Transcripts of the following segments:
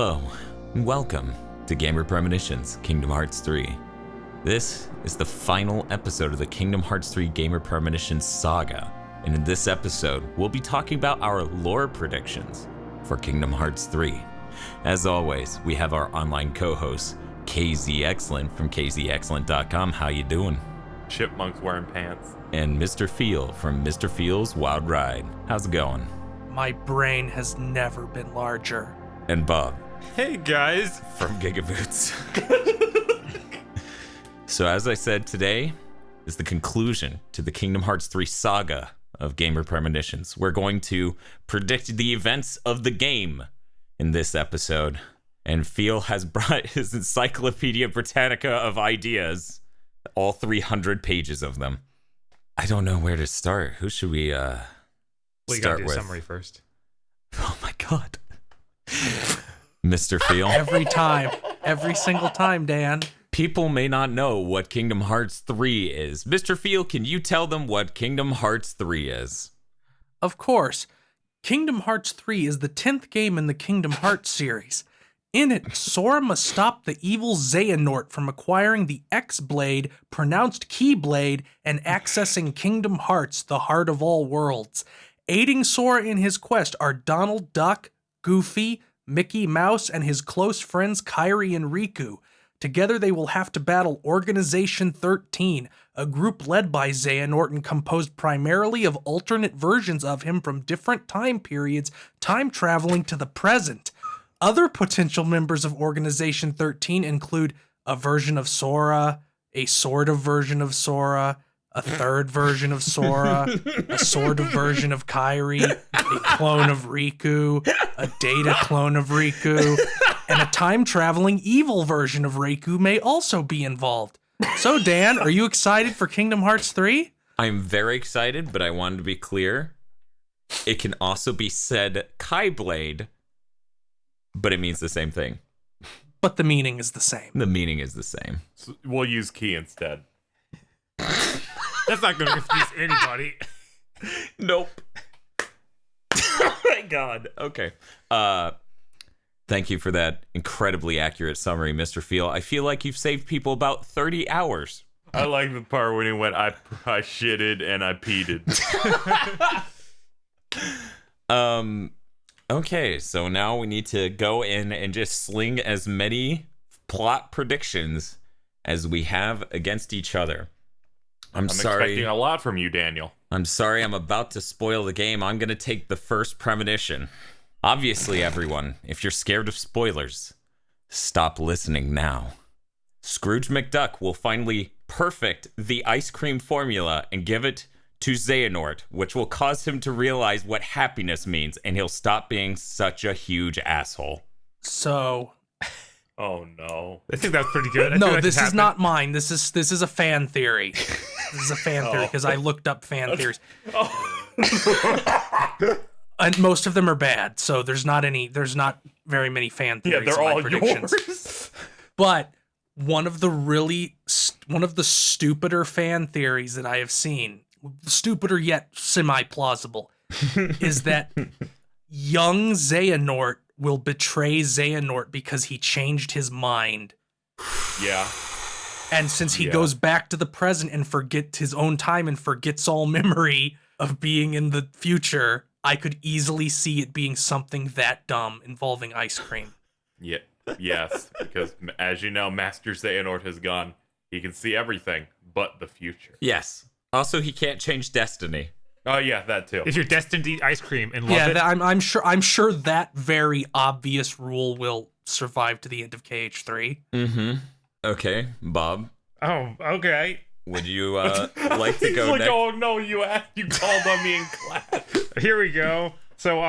Hello, and welcome to Gamer Premonitions, Kingdom Hearts 3. This is the final episode of the Kingdom Hearts 3 Gamer Premonitions saga, and in this episode, we'll be talking about our lore predictions for Kingdom Hearts 3. As always, we have our online co-host, KZ Excellent from kzexcellent.com. How you doing? Chipmunks wearing pants. And Mr. Feel from Mr. Feel's Wild Ride. How's it going? My brain has never been larger. And Bob. Hey guys. From GigaBoots. So as I said, today is the conclusion to the Kingdom Hearts 3 saga of Gamer Premonitions. We're going to predict the events of the game in this episode. And Feel has brought his Encyclopedia Britannica of ideas. All 300 pages of them. I don't know where to start. Who should we gotta start do with? Summary first. Oh my god. Mr. Feel. Every single time, Dan. People may not know what Kingdom Hearts 3 is. Mr. Feel, can you tell them what Kingdom Hearts 3 is? Of course. Kingdom Hearts 3 is the 10th game in the Kingdom Hearts series. In it, Sora must stop the evil Xehanort from acquiring the X-Blade, pronounced Keyblade, and accessing Kingdom Hearts, the heart of all worlds. Aiding Sora in his quest are Donald Duck, Goofy, Mickey Mouse, and his close friends Kyrie and Riku. Together they will have to battle Organization 13, a group led by Xehanort and composed primarily of alternate versions of him from different time periods, time traveling to the present. Other potential members of Organization 13 include a version of Sora, a sort of version of Sora, a third version of Sora, a sort of version of Kyrie, a clone of Riku, a data clone of Riku, and a time-traveling evil version of Riku may also be involved. So, Dan, are you excited for Kingdom Hearts 3? I'm very excited, but I wanted to be clear. It can also be said Keyblade, but it means the same thing. But the meaning is the same. The meaning is the same. So we'll use key instead. That's not going to confuse anybody. Nope. Oh my god. Okay. Thank you for that incredibly accurate summary, Mr. Feel. I feel like you've saved people about 30 hours. I like the part when he went, I shitted and I peeded. Okay, so now we need to go in and just sling as many plot predictions as we have against each other. I'm sorry. Expecting a lot from you, Daniel. I'm sorry I'm about to spoil the game. I'm going to take the first premonition. Obviously, everyone, if you're scared of spoilers, stop listening now. Scrooge McDuck will finally perfect the ice cream formula and give it to Xehanort, which will cause him to realize what happiness means, and he'll stop being such a huge asshole. So... Oh no. I think that's pretty good. No, this is not mine. This is a fan theory. This is a fan theory because I looked up fan theories. And most of them are bad, so there's not very many fan theories. Yeah, they're all predictions. yours. But one of the stupider fan theories that I have seen, stupider yet semi-plausible, is that young Xehanort will betray Xehanort because he changed his mind. Yeah. And since he goes back to the present and forgets his own time and forgets all memory of being in the future, I could easily see it being something that dumb involving ice cream. Yeah. Yes, because as you know, Master Xehanort has gone. He can see everything but the future. Yes. Also, he can't change destiny. Oh yeah, that too. If you're destined to eat ice cream and love it. I'm sure that very obvious rule will survive to the end of KH3. Mm-hmm. Okay, Bob. Oh, okay. Would you like to go like, next? oh no, you called on me in class. Here we go. So,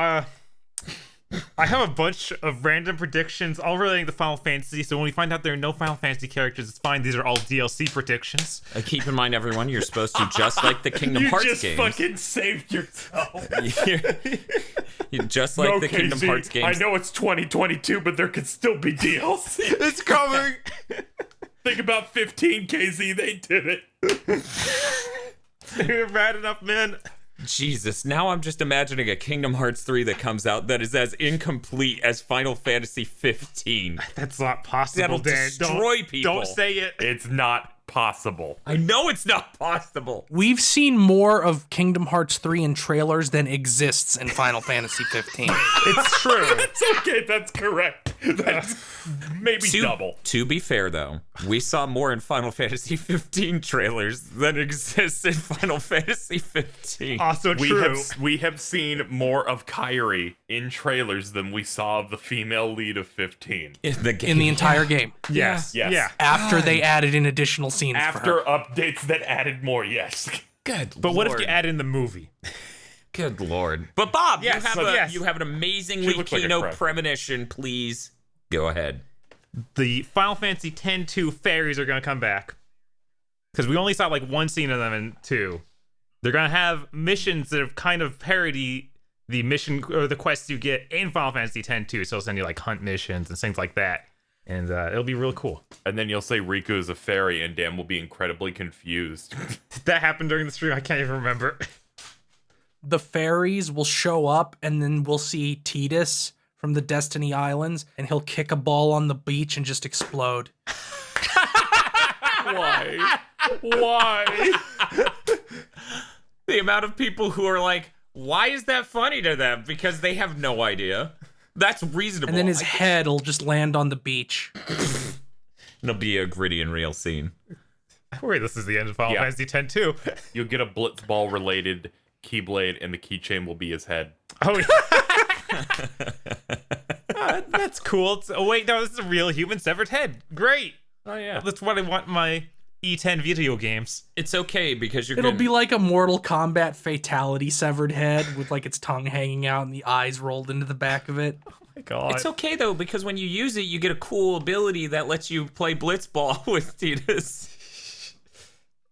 I have a bunch of random predictions, all relating to Final Fantasy. So when we find out there are no Final Fantasy characters, it's fine. These are all DLC predictions. Keep in mind, everyone, you're supposed to just like the Kingdom Hearts games. You just fucking saved yourself. You're just like the Kingdom KZ, Hearts games. I know it's 2022, but there could still be DLC. It's coming. Think about 15, KZ. They did it. You're bad enough, man. Jesus, now I'm just imagining a Kingdom Hearts 3 that comes out that is as incomplete as Final Fantasy 15. That's not possible, That'll Dan. destroy people. Don't say it. It's not possible. I know it's not possible. We've seen more of Kingdom Hearts 3 in trailers than exists in Final Fantasy 15. It's true. It's okay, that's correct. That's maybe double. To be fair, though, we saw more in Final Fantasy 15 trailers than exists in Final Fantasy 15. Also true. We have seen more of Kyrie in trailers than we saw of the female lead of 15. In the game. In the entire game. Yes. Yes. Yeah. After they added in additional scenes for After her. updates that added more, yes. Good But what if Lord. you add in the movie? Good Lord. But Bob, Yes, you have an amazingly She looks like a keynote crack. premonition. Please go ahead. The Final Fantasy X-2 fairies are going to come back. Because we only saw like one scene of them in 2. They're going to have missions that have kind of parody the mission or the quests you get in Final Fantasy X-2. So it'll send you like hunt missions and things like that. And it'll be real cool. And then you'll say Riku is a fairy, and Dan will be incredibly confused. Did that happen during the stream? I can't even remember. The fairies will show up, and then we'll see Tidus from the Destiny Islands, and he'll kick a ball on the beach and just explode. Why? Why? The amount of people who are like, why is that funny to them? Because they have no idea. That's reasonable. And then his head will just land on the beach. It'll be a gritty and real scene. I worry this is the end of Final Yeah. Fantasy X-2. You'll get a Blitzball related Keyblade, and the keychain will be his head. Oh, yeah. That's cool. Oh, wait, no, this is a real human severed head. Great. Oh, yeah. That's what I want in my E10 video games. It's okay because you're It'll gonna be like a Mortal Kombat fatality severed head with like its tongue hanging out and the eyes rolled into the back of it. Oh my god. It's okay though, because when you use it, you get a cool ability that lets you play Blitzball with Tidus.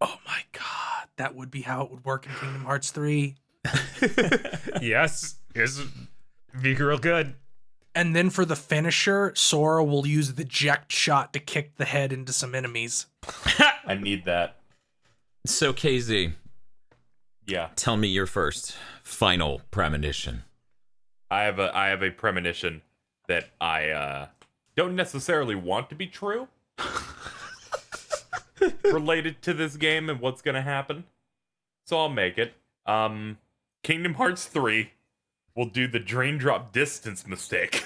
Oh my god, that would be how it would work in Kingdom Hearts 3. Yes. It's be real good. And then for the finisher, Sora will use the eject shot to kick the head into some enemies. I need that. So KZ, Yeah. tell me your first final premonition. I have a premonition that I don't necessarily want to be true related to this game and what's gonna happen. So I'll make it. Kingdom Hearts 3 will do the drain drop distance mistake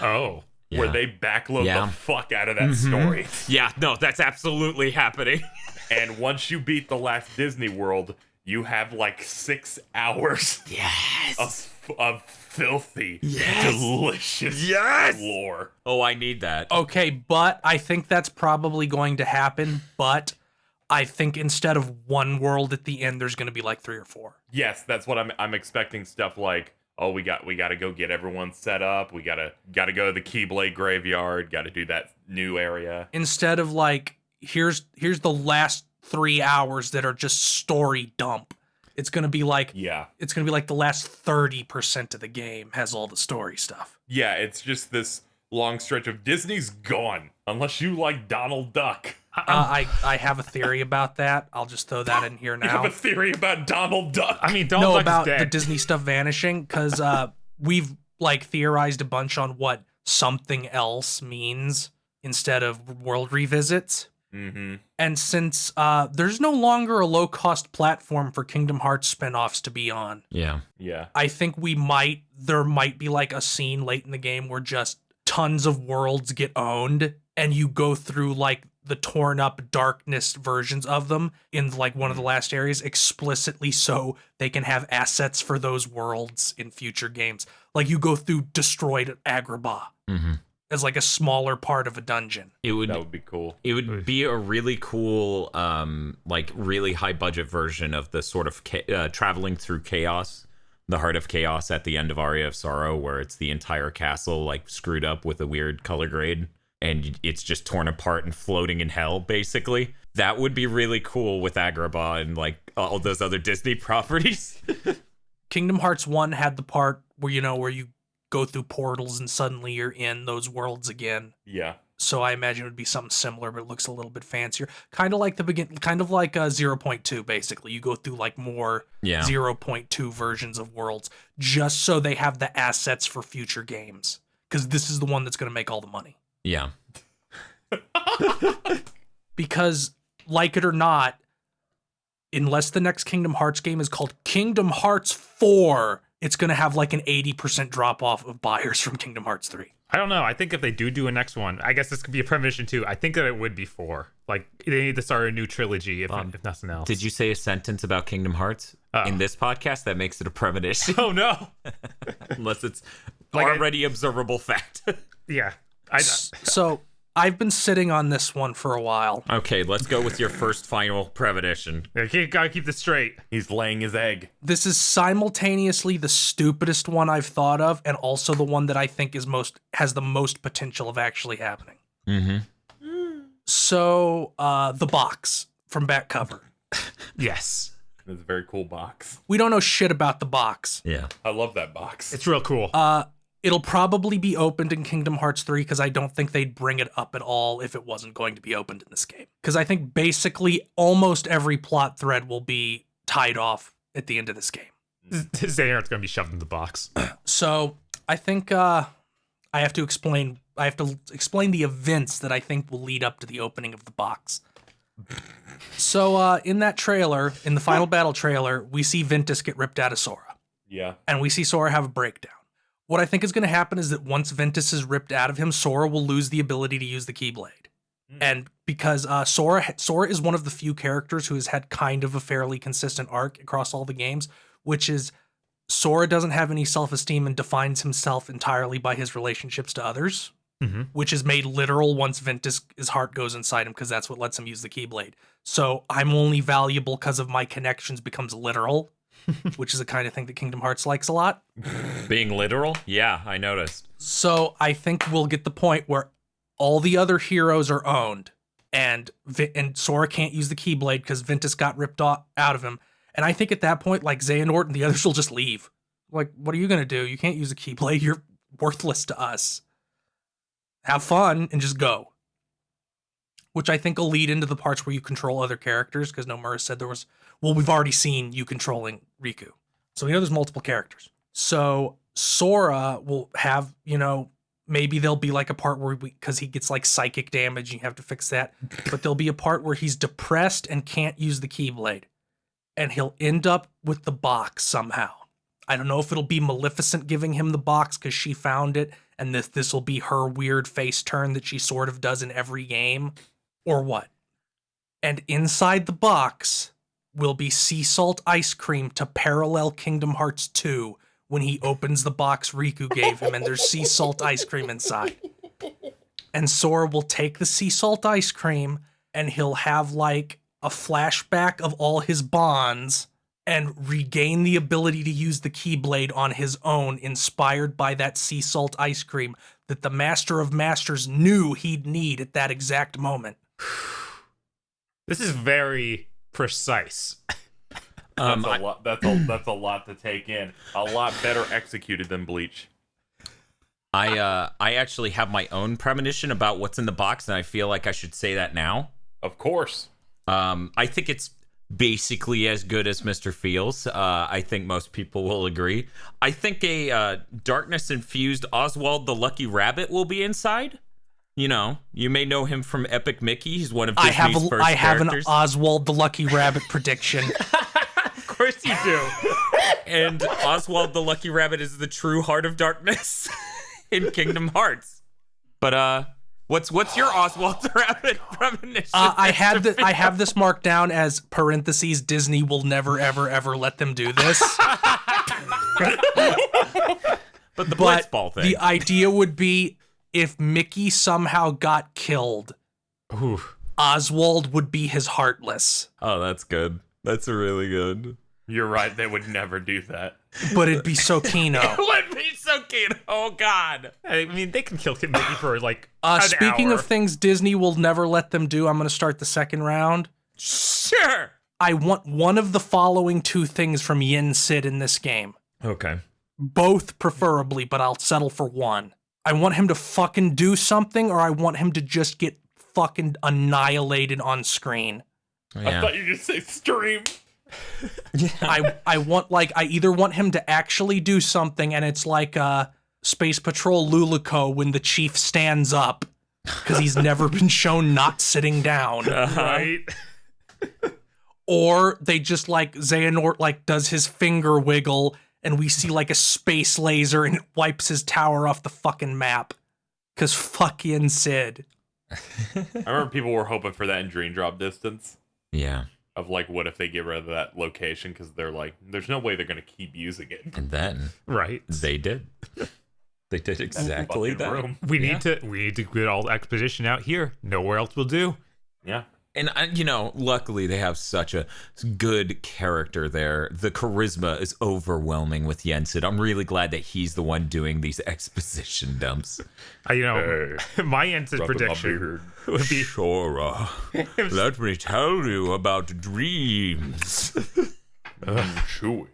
Oh. where they backload Yeah. the fuck out of that story. Yeah, no, that's absolutely happening. And once you beat the last Disney World, you have like 6 hours Yes. of filthy, Yes. delicious Yes. lore. Oh, I need that. Okay, but I think that's probably going to happen, but I think instead of one world at the end, there's going to be like 3 or 4. Yes, that's what I'm expecting. Stuff like, oh, we got to go get everyone set up. We gotta go to the Keyblade graveyard. Got to do that new area. Instead of like, here's the last 3 hours that are just story dump. It's going to be like Yeah, it's going to be like the last 30% of the game has all the story stuff. yeah. It's just this long stretch of Disney's gone unless you like Donald Duck. I have a theory about that. I'll just throw that in here You have now. a theory about Donald Duck. I mean, don't No, look about dead. the Disney stuff vanishing, because we've like theorized a bunch on what something else means instead of world revisits. Mm-hmm. And since there's no longer a low-cost platform for Kingdom Hearts spin-offs to be on, Yeah. Yeah. I think there might be like a scene late in the game where just tons of worlds get owned and you go through like the torn up darkness versions of them in like one of the last areas explicitly so they can have assets for those worlds in future games. Like you go through destroyed Agrabah Mm-hmm. as like a smaller part of a dungeon. It would That would be cool. It would be a really cool, like really high budget version of the sort of traveling through chaos, the heart of chaos at the end of Aria of Sorrow, where it's the entire castle like screwed up with a weird color grade, and it's just torn apart and floating in hell, basically. That would be really cool with Agrabah and like all those other Disney properties. Kingdom Hearts 1 had the part where, where you go through portals and suddenly you're in those worlds again. Yeah. So I imagine it would be something similar, but it looks a little bit fancier. Kind of like 0.2, basically. You go through like more 0.2 versions of worlds just so they have the assets for future games. Because this is the one that's going to make all the money. Yeah. Because, like it or not, unless the next Kingdom Hearts game is called Kingdom Hearts 4, it's going to have like an 80% drop off of buyers from Kingdom Hearts 3. I don't know. I think if they do a next one, I guess this could be a premonition too. I think that it would be 4. Like, they need to start a new trilogy, if nothing else. Did you say a sentence about Kingdom Hearts in this podcast that makes it a premonition? Oh, no. Unless it's Like already observable fact. Yeah. So I've been sitting on this one for a while. Okay, let's go with your first final premonition. Gotta keep this straight. He's laying his egg. This is simultaneously the stupidest one I've thought of, and also the one that I think has the most potential of actually happening. Mm-hmm. So, the box from back cover. Yes. It's a very cool box. We don't know shit about the box. Yeah. I love that box. It's real cool. It'll probably be opened in Kingdom Hearts 3 because I don't think they'd bring it up at all if it wasn't going to be opened in this game. Because I think basically almost every plot thread will be tied off at the end of this game. Xehanort's gonna be shoved in the box. So I think I have to explain the events that I think will lead up to the opening of the box. So in that trailer, in the final battle trailer, we see Ventus get ripped out of Sora. Yeah. And we see Sora have a breakdown. What I think is going to happen is that once Ventus is ripped out of him, Sora will lose the ability to use the Keyblade. And because Sora is one of the few characters who has had kind of a fairly consistent arc across all the games, which is Sora doesn't have any self-esteem and defines himself entirely by his relationships to others, which is made literal once his heart goes inside him because that's what lets him use the Keyblade. So I'm only valuable because of my connections becomes literal. Which is the kind of thing that Kingdom Hearts likes a lot. Being literal? Yeah, I noticed. So I think we'll get the point where all the other heroes are owned, and Sora can't use the Keyblade because Ventus got ripped out of him. And I think at that point, like Xehanort and the others will just leave. Like, what are you gonna do? You can't use a Keyblade. You're worthless to us. Have fun and just go. Which I think will lead into the parts where you control other characters, because Nomura said there was... Well, we've already seen you controlling Riku. So we know there's multiple characters. So Sora will have, maybe there'll be like a part where because he gets like psychic damage, and you have to fix that. But there'll be a part where he's depressed and can't use the Keyblade. And he'll end up with the box somehow. I don't know if it'll be Maleficent giving him the box because she found it, and this will be her weird face turn that she sort of does in every game. Or what? And inside the box will be sea salt ice cream to parallel Kingdom Hearts 2 when he opens the box Riku gave him and there's sea salt ice cream inside. And Sora will take the sea salt ice cream and he'll have like a flashback of all his bonds and regain the ability to use the Keyblade on his own, inspired by that sea salt ice cream that the Master of Masters knew he'd need at that exact moment. This is very precise. That's a lot. That's a lot to take in. A lot better executed than Bleach. I actually have my own premonition about what's in the box, and I feel like I should say that now. Of course. I think it's basically as good as Mr. Feels. I think most people will agree. I think a darkness-infused Oswald the Lucky Rabbit will be inside. You may know him from Epic Mickey. He's one of Disney's first characters. I have an Oswald the Lucky Rabbit prediction. Of course you do. And Oswald the Lucky Rabbit is the true heart of darkness in Kingdom Hearts. But what's your Oswald the Rabbit premonition? I have this marked down as parentheses. Disney will never ever ever let them do this. But the Blitzball thing. The idea would be if Mickey somehow got killed, Oswald would be his Heartless. Oh, that's good. That's really good. You're right. They would never do that. But it'd be so Kino. It would be so Kino. Oh, God. I mean, they can kill Mickey for like speaking an hour. of things Disney will never let them do, I'm going to start the second round. Sure. I want one of the following two things from Yin Sid in this game. Okay. Both preferably, but I'll settle for one. I want him to fucking do something, or I want him to just get fucking annihilated on screen. I thought you just say stream. I want, like, I either want him to actually do something, and it's like Space Patrol Lulico when the chief stands up because he's never been shown not sitting down. Right. Or they just, like, Xehanort, like, does his finger wiggle and we see, like, a space laser and it wipes his tower off the fucking map. Because fucking Sid. I remember people were hoping for that in Dream Drop Distance. Yeah. Of, like, what if they get rid of that location? Because they're like, there's no way they're going to keep using it. And then Right. they did. They did exactly Fucking that. room. We need to get all the exposition out here. Nowhere else will do. Yeah. And, luckily they have such a good character there. The charisma is overwhelming with Yensid. I'm really glad that he's the one doing these exposition dumps. My answer prediction would be Sure, let me tell you about dreams. Chewy.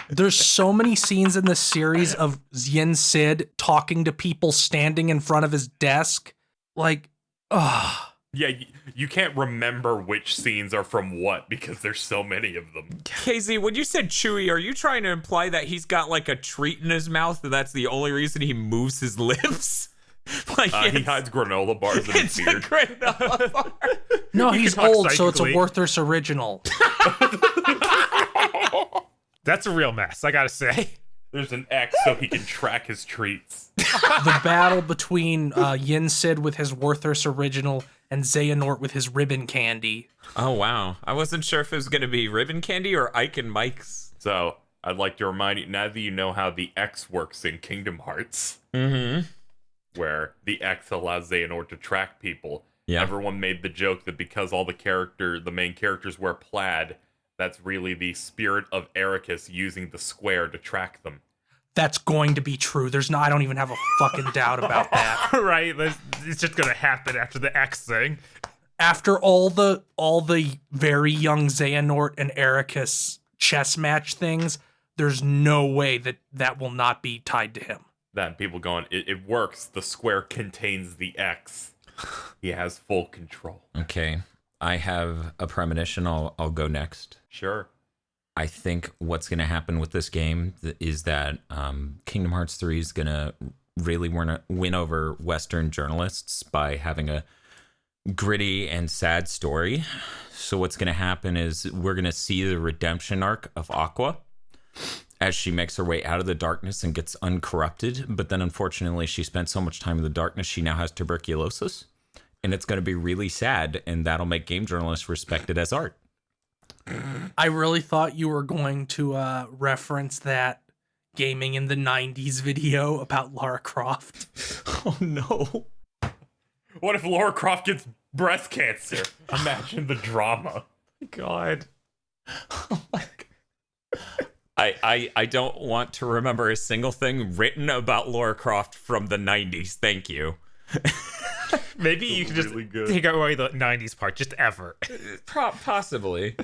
There's so many scenes in this series of Yen Sid talking to people standing in front of his desk. Like, ugh. Yeah, you can't remember which scenes are from what because there's so many of them. KZ, when you said Chewy, are you trying to imply that he's got like a treat in his mouth and that's the only reason he moves his lips? Like He hides granola bars in his it's a beard. granola bar. No, You he's can talk old, so it's a psychically. Werther's original. that's a real mess, I gotta say. There's an X so he can track his treats. The battle between Yen Sid with his Werther's original and Xehanort with his ribbon candy. Oh, wow. I wasn't sure if it was going to be ribbon candy or Ike and Mike's. So I'd like to remind you, now that you know how the X works in Kingdom Hearts, where the X allows Xehanort to track people, everyone made the joke that because all the main characters wear plaid, that's really the spirit of Ericus using the square to track them. That's going to be true. I don't even have a fucking doubt about that. Right, it's just gonna happen after the X thing. After all the very young Xehanort and Ericus chess match things, there's no way that will not be tied to him. Then people going, it works. The square contains the X. He has full control. Okay. I have a premonition. I'll go next. Sure. I think what's going to happen with this game is that Kingdom Hearts 3 is going to really win over Western journalists by having a gritty and sad story. So what's going to happen is we're going to see the redemption arc of Aqua as she makes her way out of the darkness and gets uncorrupted. But then unfortunately, she spent so much time in the darkness, she now has tuberculosis. And it's going to be really sad, and that'll make game journalists respect it as art. I really thought you were going to reference that gaming in the 90s video about Lara Croft. Oh, no. What if Lara Croft gets breast cancer? Imagine the drama. God. Oh my God. I don't want to remember a single thing written about Lara Croft from the 90s. Thank you. Maybe you can just Really good. take away the 90s part, just ever. Possibly.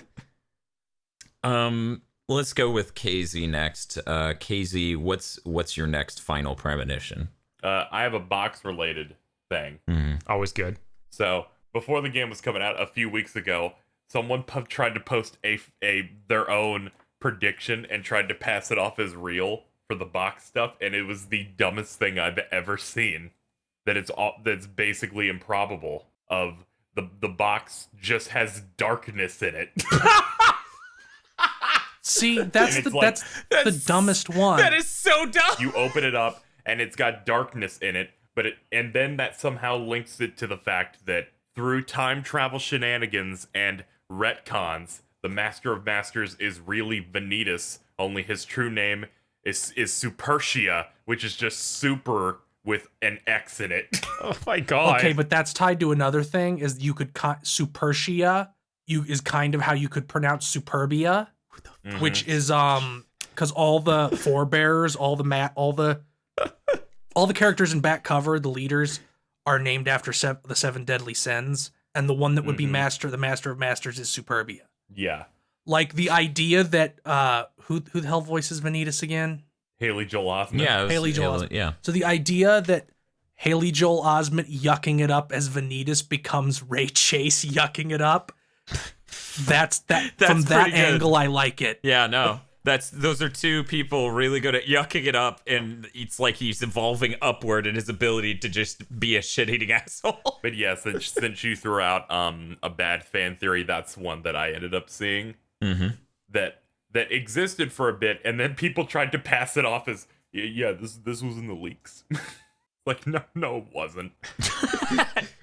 Let's go with KZ next. KZ, what's your next final premonition? I have a box-related thing. Always good. So before the game was coming out a few weeks ago, someone tried to post their own prediction and tried to pass it off as real for the box stuff, and it was the dumbest thing I've ever seen. That's basically improbable. Of the box just has darkness in it. See, that's And the it's like- the dumbest one. That is so dumb. You open it up and it's got darkness in it, and then that somehow links it to the fact that through time travel shenanigans and retcons, the Master of Masters is really Vanitas, only his true name is Supertia, which is just super with an X in it. Oh my God. Okay, but that's tied to another thing. Is you could Supertia is kind of how you could pronounce Superbia, which is because all the forebearers, all the characters in back cover, the leaders are named after the seven deadly sins, and the one that would be the Master of Masters is Superbia. Yeah. Like the idea that who the hell voices Vanitas again? Haley Joel Osment. Yeah, Haley Joel Osment. Yeah. So the idea that Haley Joel Osment yucking it up as Vanitas becomes Ray Chase yucking it up. That's from that angle, I like it. Yeah, no. Those are two people really good at yucking it up, and it's like he's evolving upward in his ability to just be a shit-eating asshole. But yeah, since you threw out a bad fan theory, that's one that I ended up seeing. Mm-hmm. That existed for a bit, and then people tried to pass it off as this was in the leaks. Like, no, it wasn't.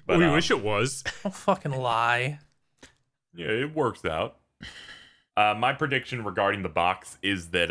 But, we wish it was. Don't fucking lie. Yeah, it works out. My prediction regarding the box is that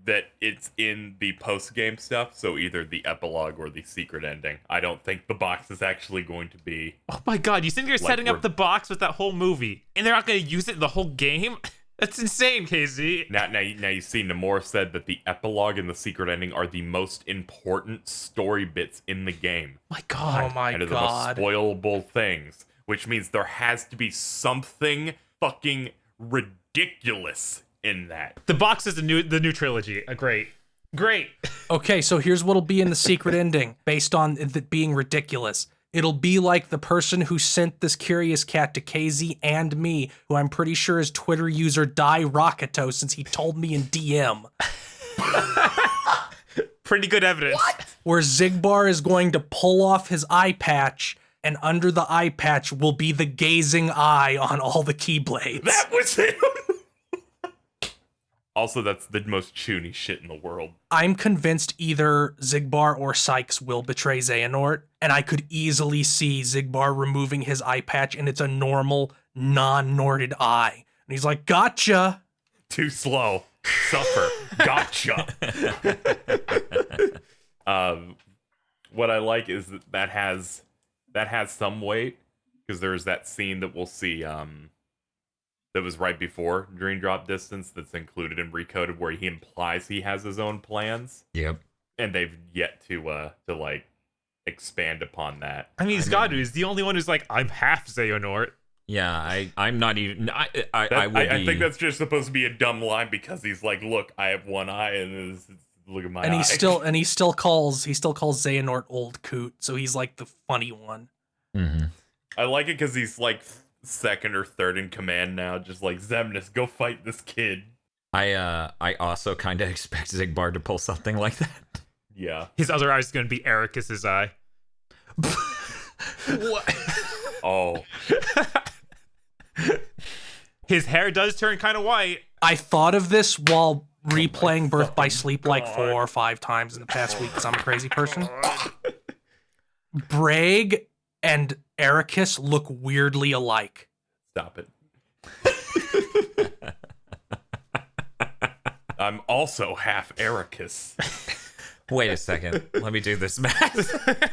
that it's in the post game stuff, so either the epilogue or the secret ending. I don't think the box is actually going to be. Oh my god, you think you're setting up the box with that whole movie, and they're not going to use it in the whole game? That's insane, KZ. Now you see, Namor said that the epilogue and the secret ending are the most important story bits in the game. My god. Oh my and are the god. most spoilable things, which means there has to be something fucking ridiculous in that. The box is the new trilogy. Great. Okay, so here's what'll be in the secret ending, based on it being ridiculous. It'll be like the person who sent this curious cat to KZ and me, who I'm pretty sure is Twitter user Die Rocketo, since he told me in DM. Pretty good evidence. What? Where Zigbar is going to pull off his eye patch, and under the eye patch will be the gazing eye on all the Keyblades. That was him! Also, that's the most chuny shit in the world. I'm convinced either Zigbar or Sykes will betray Xehanort, and I could easily see Zigbar removing his eye patch, and it's a normal, non-Norted eye. And he's like, gotcha! Too slow. Suffer. Gotcha. What I like is that has some weight, because there's that scene that we'll see that was right before Dream Drop Distance that's included in Recoded, where he implies he has his own plans. Yep. And they've yet to like expand upon that. I mean, he's got to. He's the only one who's like, I'm half Xehanort. Yeah, I'm not even. I think that's just supposed to be a dumb line, because he's like, look, I have one eye, and look at my and eye. he still calls Xehanort old coot, so he's like the funny one. Mm-hmm. I like it because he's like second or third in command now, just like, Xemnas, go fight this kid. I also kind of expect Zigbar to pull something like that. Yeah. His other eye is going to be Ericus's eye. What? Oh. His hair does turn kind of white. I thought of this while replaying Birth by Sleep like 4 or 5 times in the past week, because I'm a crazy person. Braig and Ericus look weirdly alike. Stop it. I'm also half Ericus. Wait a second. Let me do this math.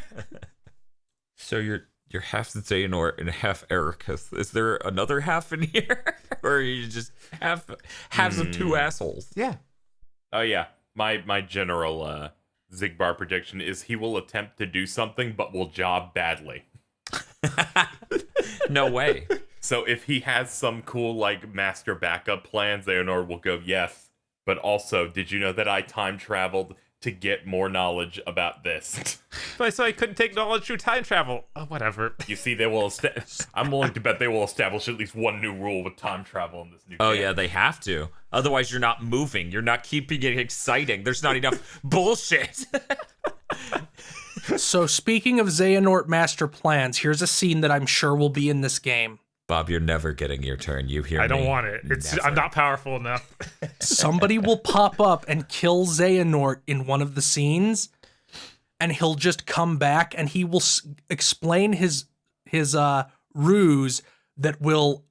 So you're half the Xehanort and half Ericus. Is there another half in here? Or are you just halves of two assholes? Yeah. Oh yeah. My general Zigbar prediction is he will attempt to do something but will job badly. No way. So if he has some cool like master backup plan, Xehanort will go, yes. But also, did you know that I time traveled to get more knowledge about this? But so I couldn't take knowledge through time travel. Oh, whatever. You see, they will. I'm willing to bet they will establish at least one new rule with time travel in this new game. Oh yeah, they have to. Otherwise, you're not moving. You're not keeping it exciting. There's not enough bullshit. So speaking of Xehanort master plans, here's a scene that I'm sure will be in this game. Bob, you're never getting your turn. You hear me? I don't want it. I'm not powerful enough. Somebody will pop up and kill Xehanort in one of the scenes, and he'll just come back and he will explain his ruse that will,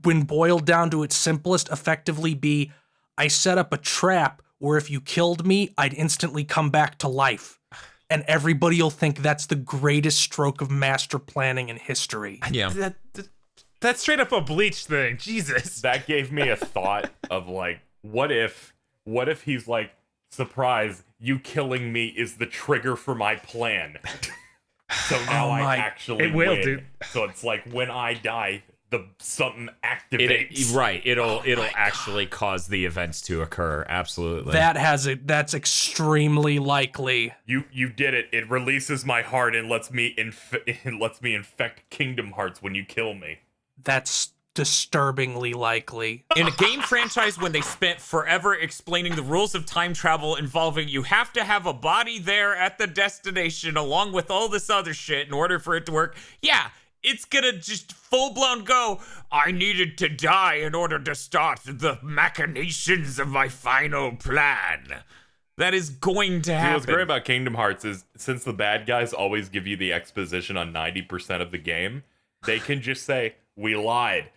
when boiled down to its simplest, effectively be, I set up a trap where if you killed me, I'd instantly come back to life. And everybody will think that's the greatest stroke of master planning in history. Yeah. That's straight up a Bleach thing. Jesus. That gave me a thought of like, what if he's like, surprise, you killing me is the trigger for my plan. So now I actually it will, win. dude. So it's like, when I die, something activates. It'll actually cause the events to occur. Absolutely. That's extremely likely. You did it. It releases my heart and lets me infect Kingdom Hearts when you kill me. That's disturbingly likely. In a game franchise, when they spent forever explaining the rules of time travel involving you have to have a body there at the destination along with all this other shit in order for it to work, yeah, it's gonna just full-blown go, I needed to die in order to start the machinations of my final plan. That is going to happen. What's great about Kingdom Hearts is, since the bad guys always give you the exposition on 90% of the game, they can just say, we lied.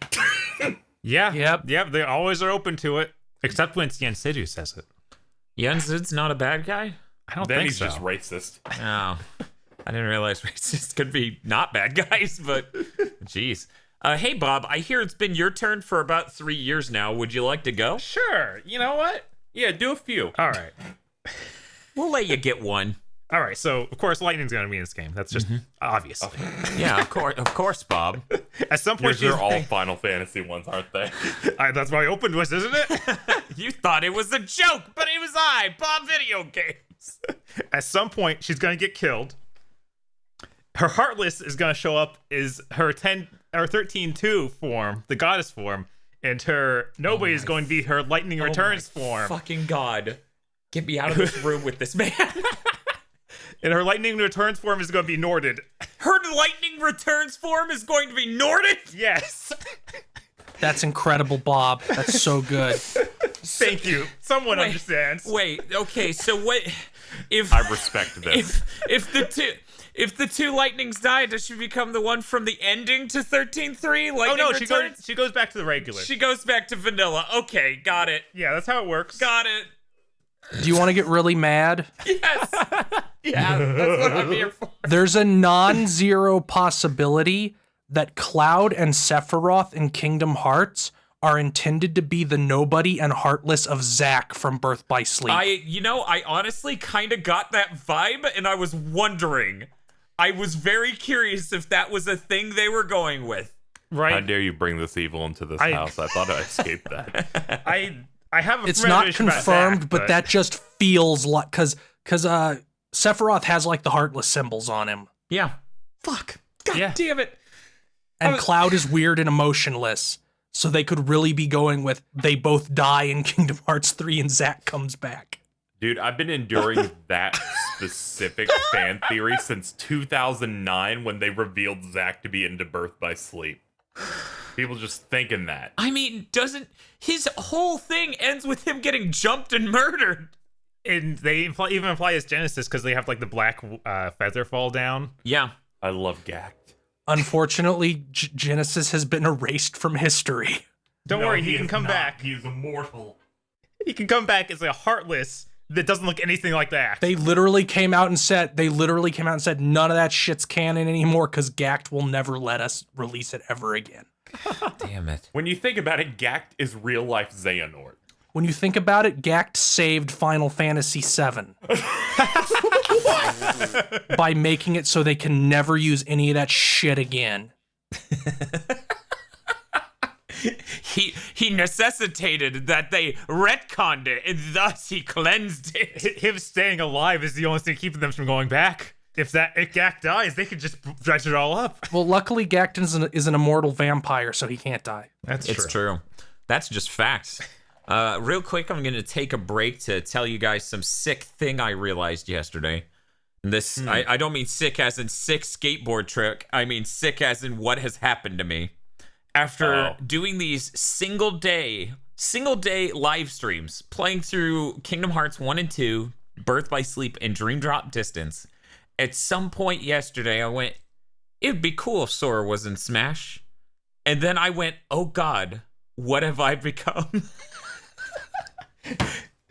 Yeah. Yep. They always are open to it. Except when Yen Sidhu says it. Yen Sid's not a bad guy? I don't Then think he's so. just racist. Oh. I didn't realize racists could be not bad guys, but jeez. Hey, Bob, I hear it's been your turn for about 3 years now. Would you like to go? Sure. You know what? Yeah, do a few. All right. We'll let you get one. All right. So, of course, Lightning's going to be in this game. That's just obvious. Yeah, of course, Bob. At some point, They're all Final Fantasy ones, aren't they? that's why I opened was, isn't it? You thought it was a joke, but it was I, Bob Video Games. At some point, she's going to get killed. Her Heartless is going to show up is her 13-2 form, the goddess form, and her Nobody is going to be her Lightning Returns form. Fucking God. Get me out of this room with this man. And her Lightning Returns form is going to be Norded. Her Lightning Returns form is going to be Norded? Yes. That's incredible, Bob. That's so good. Thank you. Someone understands. Wait, okay, so what if I respect this. if the two lightnings die, does she become the one from the ending to 13-3? Oh no, she goes back to the regular. She goes back to vanilla. Okay, got it. Yeah, that's how it works. Got it. Do you want to get really mad? Yes. Yeah, that's what I'm here for. There's a non-zero possibility that Cloud and Sephiroth in Kingdom Hearts are intended to be the Nobody and Heartless of Zack from Birth by Sleep. I honestly kind of got that vibe, and I was wondering. I was very curious if that was a thing they were going with. Right. How dare you bring this evil into this house? I thought I escaped that. I have a it's not premonition about confirmed, Zack, but that just feels like because Sephiroth has like the Heartless symbols on him, Yeah. Fuck. God damn it. and Cloud is weird and emotionless. So they could really be going with they both die in Kingdom Hearts 3 and Zack comes back. Dude, I've been enduring that specific fan theory since 2009 when they revealed Zack to be into Birth by Sleep. People just thinking that. I mean, doesn't his whole thing ends with him getting jumped and murdered? And they even imply his Genesis because they have like the black feather fall down. Yeah. I love Gact. Unfortunately, Genesis has been erased from history. Don't worry, he can come back. He's immortal. He can come back as a Heartless that doesn't look anything like that. They literally came out and said none of that shit's canon anymore because Gact will never let us release it ever again. Damn it. When you think about it, Gact is real life Xehanort. When you think about it, Gact saved Final Fantasy VII by making it so they can never use any of that shit again. He necessitated that they retconned it, and thus he cleansed it. Him staying alive is the only thing keeping them from going back. If Gact dies, they could just dredge it all up. Well, luckily, Gact is an immortal vampire, so he can't die. It's true. That's just facts. Real quick, I'm going to take a break to tell you guys some sick thing I realized yesterday. This I don't mean sick as in sick skateboard trick. I mean sick as in what has happened to me. After doing these single day live streams, playing through Kingdom Hearts 1 and 2, Birth by Sleep, and Dream Drop Distance, at some point yesterday, I went, it'd be cool if Sora was in Smash. And then I went, oh God, what have I become?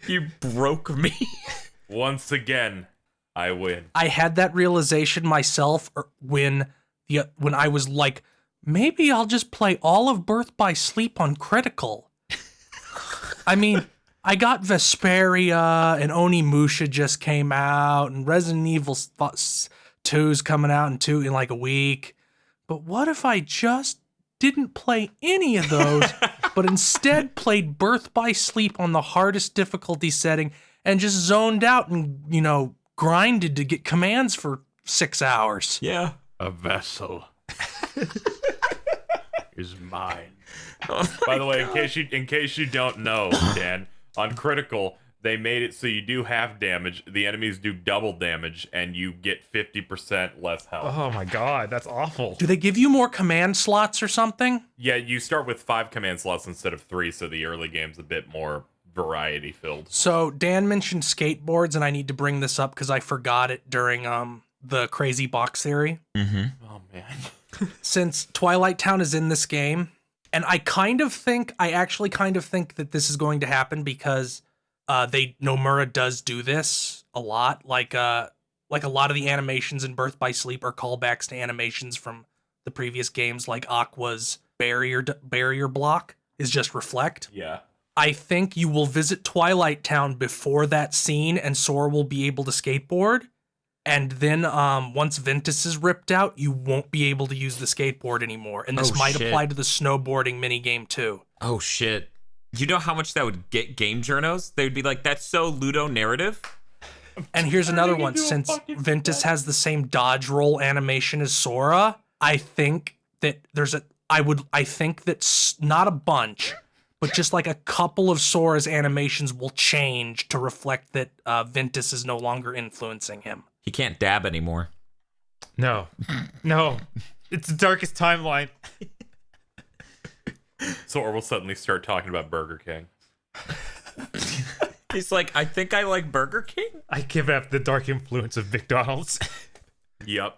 You broke me. Once again, I win. I had that realization myself when I was like, maybe I'll just play all of Birth by Sleep on Critical. I mean, I got Vesperia and Onimusha just came out, and Resident Evil 2's coming out in like a week. But what if I just didn't play any of those, but instead played Birth by Sleep on the hardest difficulty setting and just zoned out and, grinded to get commands for 6 hours. Yeah. A vessel is mine. By the way, in case you don't know, Dan, on critical, they made it so you do half damage, the enemies do double damage, and you get 50% less health. Oh my god, that's awful. Do they give you more command slots or something? Yeah, you start with 5 command slots instead of 3, so the early game's a bit more variety filled. So Dan mentioned skateboards, and I need to bring this up because I forgot it during the crazy box theory. Mm-hmm. Oh man. Since Twilight Town is in this game, and I actually kind of think that this is going to happen because Nomura does do this a lot. Like a lot of the animations in Birth by Sleep are callbacks to animations from the previous games, like Aqua's barrier block is just reflect. Yeah. I think you will visit Twilight Town before that scene, and Sora will be able to skateboard. And then once Ventus is ripped out, you won't be able to use the skateboard anymore. And this might apply to the snowboarding minigame too. Oh, shit. You know how much that would get game journos? They would be like, that's so Ludo narrative. And here's another one. Since Ventus has the same dodge roll animation as Sora, I think that I think that not a bunch, but just like a couple of Sora's animations will change to reflect that Ventus is no longer influencing him. He can't dab anymore. No. It's the darkest timeline. Sora will suddenly start talking about Burger King. He's like, I think I like Burger King. I give up the dark influence of McDonald's. Yep.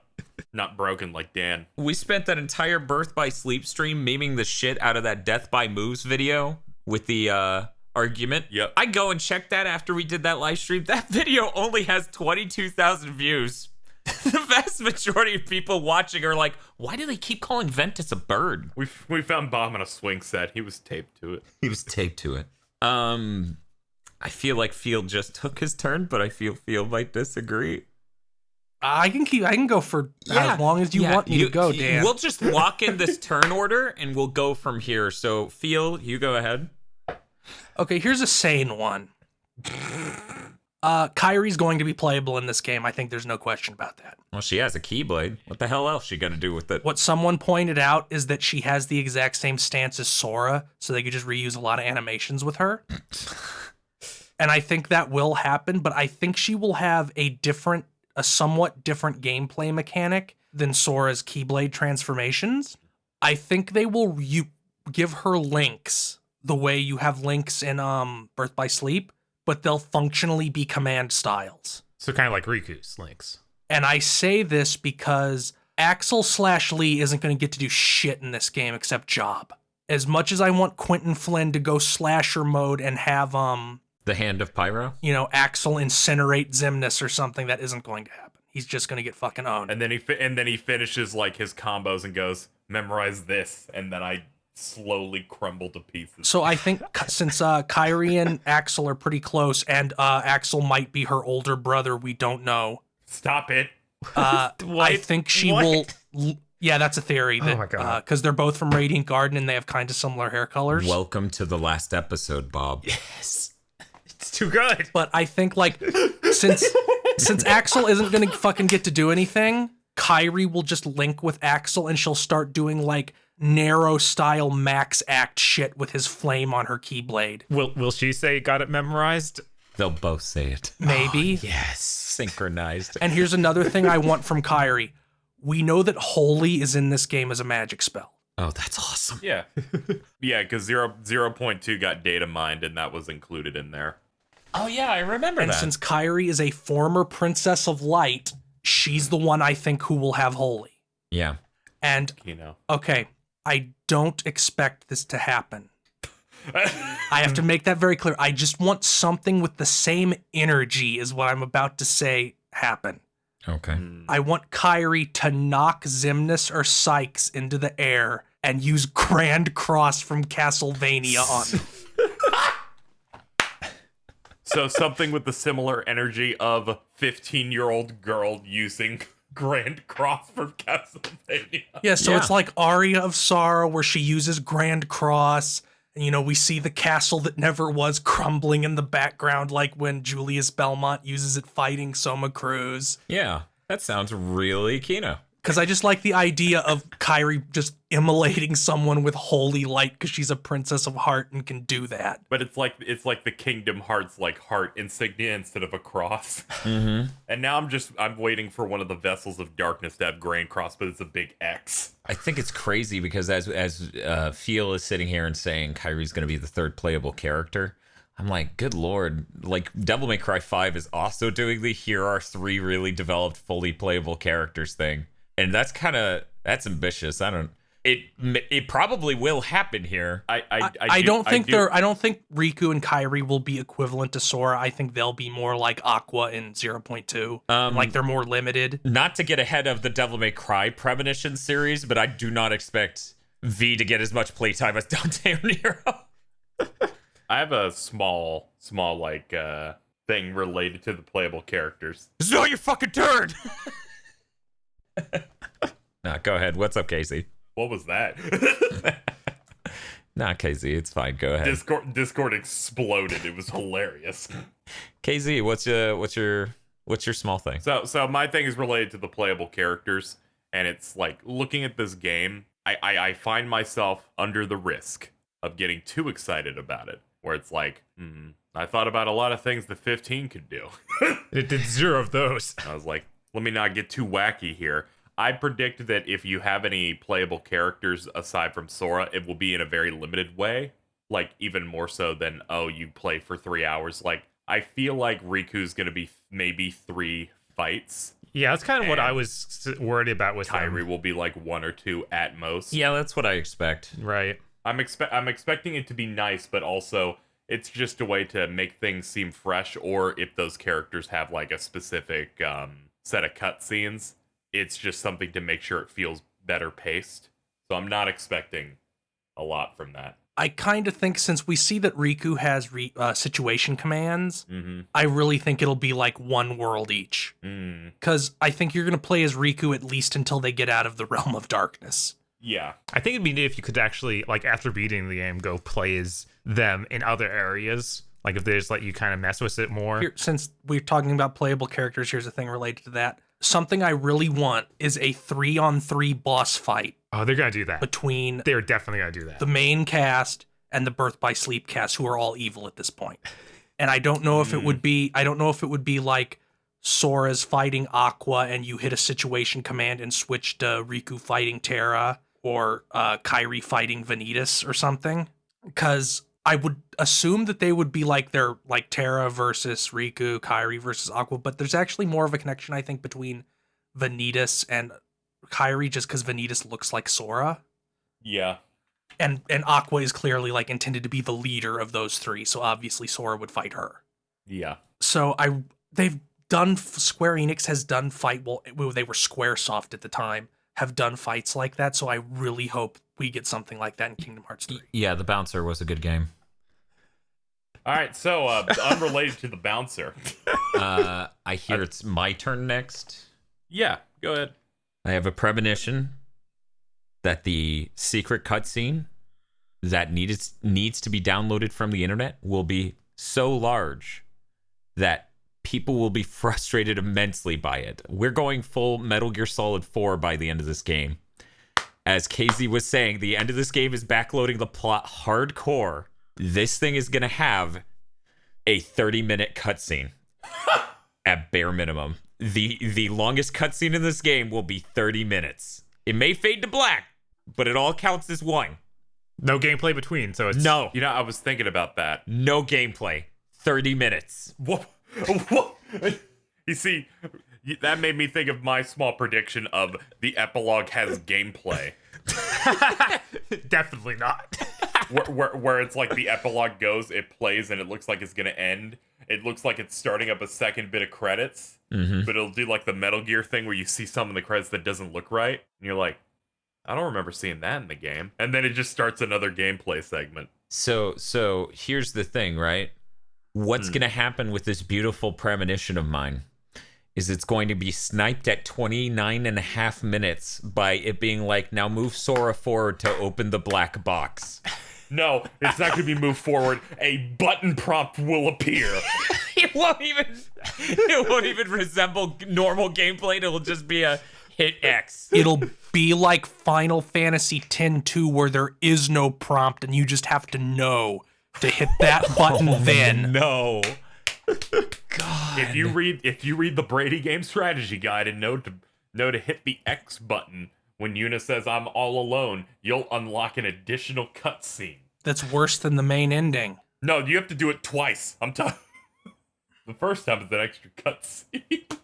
Not broken like Dan. We spent that entire Birth by Sleep stream memeing the shit out of that Death by Moves video with the argument. Yep. I go and check that after we did that live stream. That video only has 22,000 views. The vast majority of people watching are like, why do they keep calling Ventus a bird? We found Bob on a swing set. He was taped to it. He was taped to it. I feel like Field just took his turn, but I feel Field might disagree. I can go for as long as you want me to go, Dan. We'll just lock in this turn order and we'll go from here. So, Field, you go ahead. Okay, here's a sane one. Kyrie's going to be playable in this game. I think there's no question about that. Well, she has a Keyblade. What the hell else she gonna do with it? What someone pointed out is that she has the exact same stance as Sora, so they could just reuse a lot of animations with her. And I think that will happen, but I think she will have a somewhat different gameplay mechanic than Sora's Keyblade transformations. I think they will give her links the way you have links in Birth by Sleep, but they'll functionally be command styles. So kind of like Riku's links. And I say this because Axel/Lee isn't going to get to do shit in this game except job. As much as I want Quentin Flynn to go slasher mode and have the Hand of Pyro? Axel incinerate Xemnas or something, that isn't going to happen. He's just going to get fucking owned. And then he finishes like his combos and goes, memorize this, and then I slowly crumble to pieces. So I think since Kyrie and Axel are pretty close, and Axel might be her older brother, we don't know. Stop it. I think she will. Yeah, that's a theory. That, oh my god! Because they're both from Radiant Garden and they have kind of similar hair colors. Welcome to the last episode, Bob. Yes, it's too good. But I think since Axel isn't gonna fucking get to do anything, Kyrie will just link with Axel and she'll start doing like narrow style Max Act shit with his flame on her Keyblade. Will she say got it memorized? They'll both say it. Maybe. Oh, yes, synchronized. And here's another thing I want from Kyrie. We know that Holy is in this game as a magic spell. Oh, that's awesome. Yeah. Yeah, because 0.2 got data mined and that was included in there. Oh, yeah, I remember and that. And since Kyrie is a former Princess of Light, she's the one I think who will have Holy. Yeah. And, okay, I don't expect this to happen. I have to make that very clear. I just want something with the same energy is what I'm about to say happen. Okay. I want Kyrie to knock Xemnas or Sykes into the air and use Grand Cross from Castlevania on them. So something with the similar energy of 15-year-old girl using Grand Cross from Castlevania. Yeah, so Yeah. it's like Aria of Sorrow, where she uses Grand Cross. And, you know, we see the castle that never was crumbling in the background, like when Julius Belmont uses it fighting Soma Cruz. Yeah, that sounds really Kino. Because I just like the idea of Kyrie just immolating someone with holy light because she's a princess of heart and can do that. But it's like the Kingdom Hearts like heart insignia instead of a cross. Mm-hmm. And now I'm waiting for one of the vessels of darkness to have Grand Cross, but it's a big X. I think it's crazy because as Feel is sitting here and saying Kyrie's going to be the third playable character, I'm like, good lord. Like, Devil May Cry 5 is also doing the here are 3 really developed, fully playable characters thing. And that's ambitious. It probably will happen here. I don't think Riku and Kyrie will be equivalent to Sora. I think they'll be more like Aqua in 0.2. Like they're more limited. Not to get ahead of the Devil May Cry Premonitions series, but I do not expect V to get as much playtime as Dante or Nero. I have a small like thing related to the playable characters. It's not your fucking turn. Nah, go ahead. What's up, Casey? What was that? Nah, Casey, it's fine. Go ahead. Discord exploded. It was hilarious. KZ, what's your small thing? So my thing is related to the playable characters, and it's like looking at this game, I find myself under the risk of getting too excited about it, where it's like, I thought about a lot of things the 15 could do. It did 0 of those. I was like, let me not get too wacky here. I predict that if you have any playable characters aside from Sora, it will be in a very limited way. Like, even more so than, you play for 3 hours. Like, I feel like Riku's going to be maybe 3 fights. Yeah, that's kind of what I was worried about with Kyrie will be like 1 or 2 at most. Yeah, that's what I expect. Right. I'm expecting it to be nice, but also it's just a way to make things seem fresh, or if those characters have like a specific set of cutscenes, it's just something to make sure it feels better paced. So I'm not expecting a lot from that. I kind of think since we see that Riku has situation commands, Mm-hmm. I really think it'll be like 1 world each. Because I think you're going to play as Riku at least until they get out of the realm of darkness. Yeah. I think it'd be neat if you could actually, like, after beating the game, go play as them in other areas. Like, if they just let you kind of mess with it more. Here, since we're talking about playable characters, here's a thing related to that. Something I really want is a 3-on-3 boss fight Oh, they're going to do that. between They're definitely going to do that. the main cast and the Birth by Sleep cast, who are all evil at this point. And I don't know if it would be like Sora's fighting Aqua and you hit a situation command and switch to Riku fighting Terra, or Kyrie fighting Vanitas or something. Because I would assume that they would be like they're like Terra versus Riku, Kyrie versus Aqua, but there's actually more of a connection, I think, between Vanitas and Kyrie, just because Vanitas looks like Sora. Yeah. And Aqua is clearly like intended to be the leader of those 3, so obviously Sora would fight her. Yeah. So Square Enix has done they were Squaresoft at the time, have done fights like that, so I really hope we get something like that in Kingdom Hearts 3. Yeah, the Bouncer was a good game. All right, so unrelated to the bouncer. I hear it's my turn next. Yeah, go ahead. I have a premonition that the secret cutscene that needs to be downloaded from the internet will be so large that people will be frustrated immensely by it. We're going full Metal Gear Solid 4 by the end of this game. As KZ was saying, the end of this game is backloading the plot hardcore. This thing is going to have a 30-minute cutscene at bare minimum. The longest cutscene in this game will be 30 minutes. It may fade to black, but it all counts as one. No gameplay between, so it's... No. You know, I was thinking about that. No gameplay. 30 minutes. What? You see, that made me think of my small prediction of the epilogue has gameplay. Definitely not. where it's like the epilogue goes, it plays, and it looks like it's going to end. It looks like it's starting up a second bit of credits, but it'll do like the Metal Gear thing where you see some of the credits that doesn't look right, and you're like, I don't remember seeing that in the game. And then it just starts another gameplay segment. So here's the thing, right? What's going to happen with this beautiful premonition of mine is it's going to be sniped at 29 and a half minutes by it being like, now move Sora forward to open the black box. No, it's not going to be moved forward. A button prompt will appear. It won't even resemble normal gameplay. It'll just be a hit X. It'll be like Final Fantasy X-2 where there is no prompt and you just have to know to hit that button then. No. God. If you read the Brady Game Strategy Guide and know to hit the X button when Yuna says I'm all alone, you'll unlock an additional cutscene. That's worse than the main ending. No, you have to do it twice. I'm telling. The first time is an extra cutscene.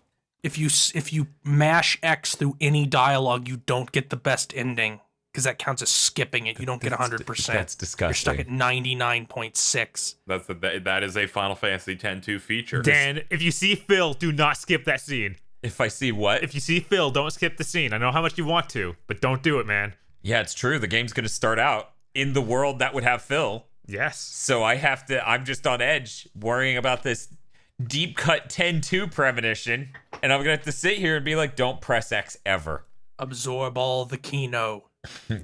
If you mash X through any dialogue, you don't get the best ending because that counts as skipping it. You don't get 100%. That's disgusting. You're stuck at 99.6. That is a Final Fantasy X-2 feature. Dan, if you see Phil, do not skip that scene. If I see what? If you see Phil, don't skip the scene. I know how much you want to, but don't do it, man. Yeah, it's true. The game's going to start out in the world that would have Phil. Yes. So I'm just on edge worrying about this deep cut 10-2 premonition, and I'm going to have to sit here and be like, don't press X ever. Absorb all the Kino.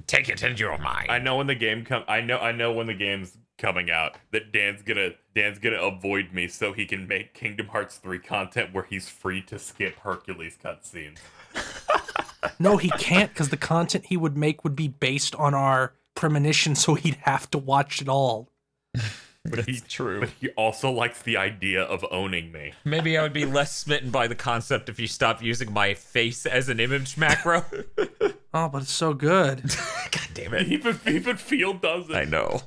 Take it into your mind. I know when the game I know when the game's coming out that Dan's gonna avoid me so he can make Kingdom Hearts 3 content where he's free to skip Hercules cutscenes. No, he can't because the content he would make would be based on our premonition, so he'd have to watch it all. But it's true. But he also likes the idea of owning me. Maybe I would be less smitten by the concept if you stopped using my face as an image macro. Oh, but it's so good. God damn it. Even Phil does it. I know.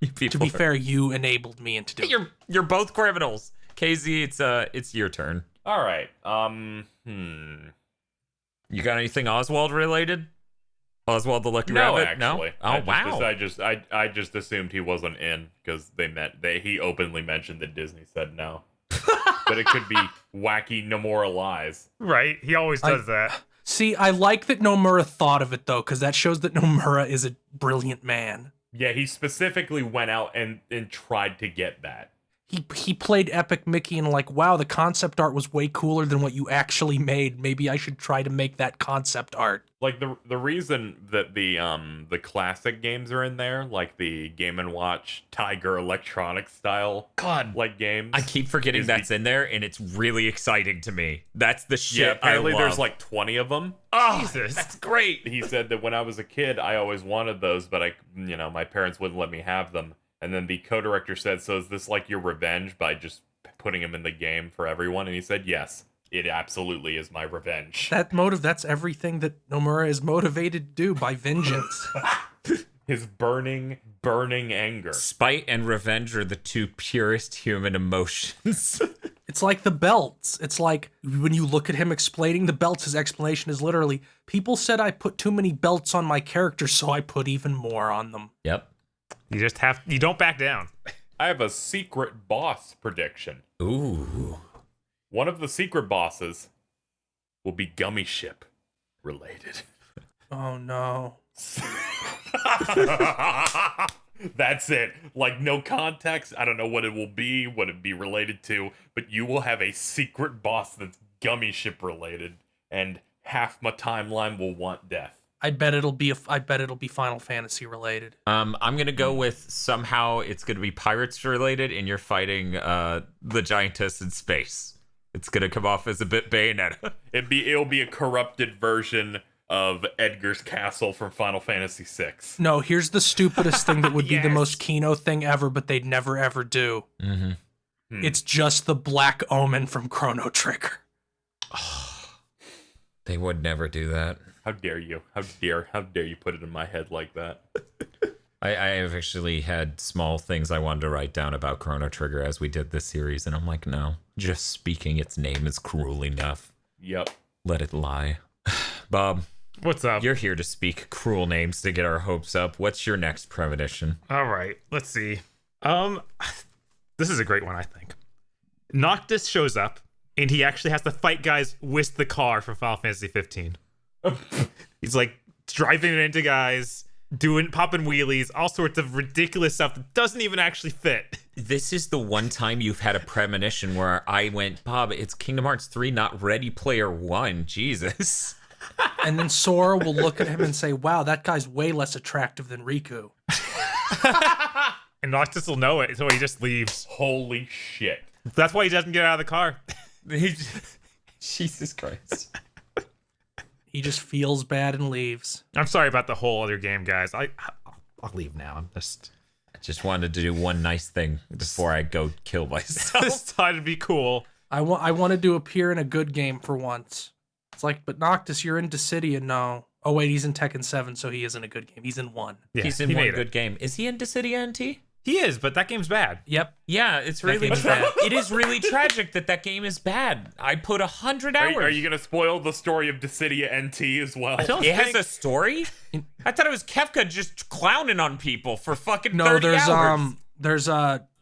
To be fair, you enabled me into doing it. You're both criminals. KZ, it's your turn. All right. You got anything Oswald related? Oswald the Lucky No, Rabbit? actually. No? Oh, wow. I just assumed he wasn't in because he openly mentioned that Disney said no. But it could be wacky Nomura lies. Right. He always does that. See, I like that Nomura thought of it, though, because that shows that Nomura is a brilliant man. Yeah, he specifically went out and tried to get that. He played Epic Mickey and like, wow, the concept art was way cooler than what you actually made. Maybe I should try to make that concept art. Like the reason that the classic games are in there, like the Game & Watch Tiger Electronics style like games. I keep forgetting that's in there, and it's really exciting to me. That's the shit Yeah, apparently I love. there's like 20 of them. Oh, Jesus. that's great. He said that when I was a kid, I always wanted those, but my parents wouldn't let me have them. And then the co-director said, so is this like your revenge by just putting him in the game for everyone? And he said, yes, it absolutely is my revenge. That's everything that Nomura is motivated to do, by vengeance. His burning anger. Spite and revenge are the two purest human emotions. It's like the belts. It's like when you look at him explaining the belts, his explanation is literally, people said I put too many belts on my character, so I put even more on them. Yep. You don't back down. I have a secret boss prediction. Ooh. One of the secret bosses will be Gummy Ship related. Oh, no. That's it. Like, no context. I don't know what it will be, what it be related to, but you will have a secret boss that's Gummy Ship related, and half my timeline will want death. I bet it'll be Final Fantasy related. I'm gonna go with somehow it's gonna be pirates related, and you're fighting the giantess in space. It's gonna come off as a bit Bayonetta. It'll be a corrupted version of Edgar's Castle from Final Fantasy VI. No, here's the stupidest thing that would be the Yes. most Kino thing ever, but they'd never ever do. Mm-hmm. It's just the Black Omen from Chrono Trigger. They would never do that. How dare you? How dare you put it in my head like that? I have actually had small things I wanted to write down about Chrono Trigger as we did this series, and I'm like, no, just speaking its name is cruel enough. Yep. Let it lie. Bob, What's up? you're here to speak cruel names to get our hopes up. What's your next premonition? All right, let's see. This is a great one, I think. Noctis shows up, and he actually has to fight guys with the car from Final Fantasy 15. He's like driving it into guys, popping wheelies, all sorts of ridiculous stuff that doesn't even actually fit. this is the one time you've had a premonition where I went, Bob, it's Kingdom Hearts 3, not Ready Player One. Jesus. And then Sora will look at him and say, wow, that guy's way less attractive than Riku. And Noctis will know it, so he just leaves. Holy shit. That's why he doesn't get out of the car. Jesus Christ. He just feels bad and leaves. I'm sorry about the whole other game, guys. I'll leave now. I Just wanted to do one nice thing before I go kill myself. just thought it'd be cool. I wanted to appear in a good game for once. It's like, but Noctis, you're in Dissidia. No. Oh, wait, he's in Tekken 7, so he isn't a good game. He's in 1. Yeah, He's in he one made good it. game. Is he in Dissidia NT? He is, but that game's bad. Yep. Yeah, it's That really game's bad. bad. It is really tragic that game is bad. I put 100 hours. Are you going to spoil the story of Dissidia NT as well? It has a story? I thought it was Kefka just clowning on people for fucking 30 No, hours. there's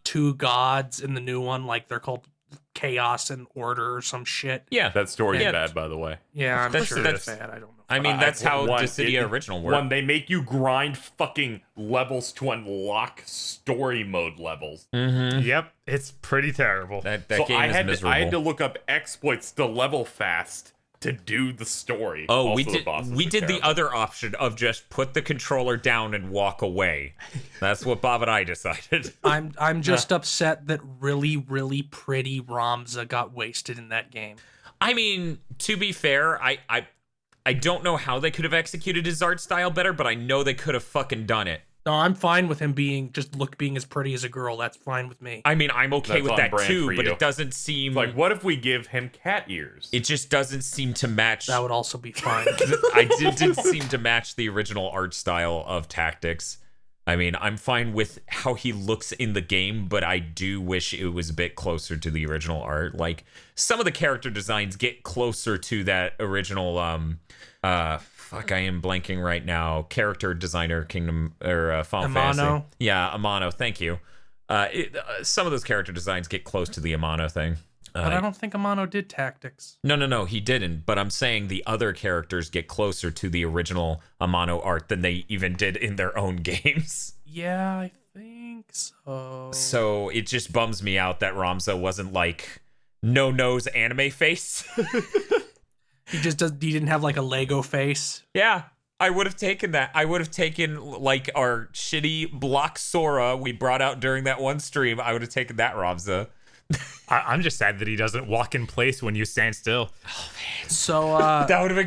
two gods in the new one, like they're called Chaos and Order or some shit. Yeah. That story's Yeah. bad, by the way. Yeah, I'm That's- sure that's- it's bad. I don't know. I mean, that's how One, Dissidia original worked. One, they make you grind fucking levels to unlock story mode levels. Yep, it's pretty terrible. That So game is miserable. I had to look up exploits to level fast to do the story. Oh, we Also, the did. bosses We are did the terrible. other option of just put the controller down and walk away. That's what Bob and I decided. I'm just upset that really, really pretty Ramza got wasted in that game. I mean, to be fair, I don't know how they could have executed his art style better, but I know they could have fucking done it. No, I'm fine with him being as pretty as a girl. That's fine with me. I mean, I'm okay That's with on that brand too, for but you. it doesn't seem Like, what if we give him cat ears? it just doesn't seem to match. That would also be fine. Didn't seem to match the original art style of Tactics. I mean, I'm fine with how he looks in the game, but I do wish it was a bit closer to the original art. Like, some of the character designs get closer to that original fuck, I am blanking right now. Character designer Kingdom or Final Fantasy. Amano? Yeah, Amano, thank you. Some of those character designs get close to the Amano thing. But I don't think Amano did Tactics. No, he didn't. But I'm saying the other characters get closer to the original Amano art than they even did in their own games. Yeah, I think so. So it just bums me out that Ramza wasn't like no nose anime face. He didn't have like a Lego face. Yeah, I would have taken that. I would have taken like our shitty block Sora we brought out during that one stream. I would have taken that Ramza. I'm just sad that he doesn't walk in place when you stand still. So That would have been